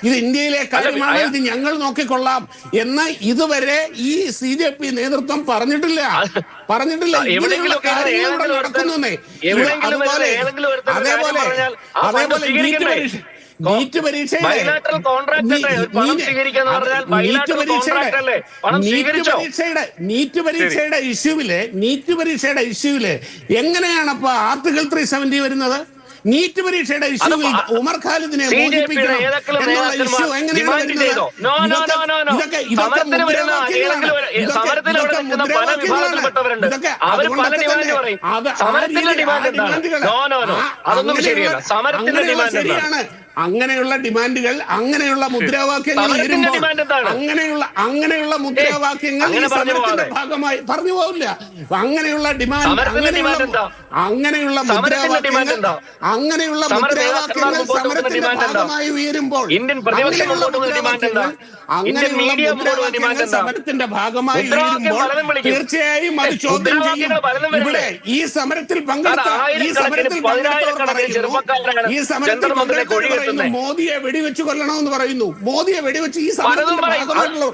ഇത് ഇന്ത്യയിലെ കാര്യമാണ്, ഇത് ഞങ്ങൾ നോക്കിക്കൊള്ളാം എന്ന് ഇതുവരെ ഈ CJP നേതൃത്വം പറഞ്ഞിട്ടില്ല. ഇങ്ങനെയുള്ള കാര്യങ്ങൾ ഇവിടെ നടക്കുന്നേ. അതേപോലെ നീറ്റ് പരീക്ഷയുടെ ഇഷ്യൂവില് എങ്ങനെയാണ് അപ്പൊ ആർട്ടിക്കിൾ 370 വരുന്നത്? നീറ്റ് പരീക്ഷയുടെ ഇഷ്യൂവിൽ ഉമർ ഖാലിദിനെ മോചിപ്പിക്കണം എന്നുള്ള ഇഷ്യൂ എങ്ങനെയാണ് വരുന്നത്? ശരിയാണ്. അങ്ങനെയുള്ള ഡിമാൻഡുകൾ, അങ്ങനെയുള്ള മുദ്രാവാക്യങ്ങൾ വരുമ്പോൾ അങ്ങനെയുള്ള മുദ്രാവാക്യങ്ങൾ ഈ സമരത്തിന്റെ ഭാഗമായി പറഞ്ഞു പോകില്ല. അങ്ങനെയുള്ള സമരത്തിന്റെ ഭാഗമായി ഉയരുമ്പോൾ തീർച്ചയായും അത് ചോദ്യം ചെയ്യും. ഇവിടെ ഈ സമരത്തിൽ പങ്കെടുത്തവർ മോദിയെ വെടിവെച്ച് കൊല്ലണമെന്ന് പറയുന്നു. മോദിയെ വെടിവെച്ച് ഈ സമരത്തിന്റെ ഭാഗമായിട്ടുള്ള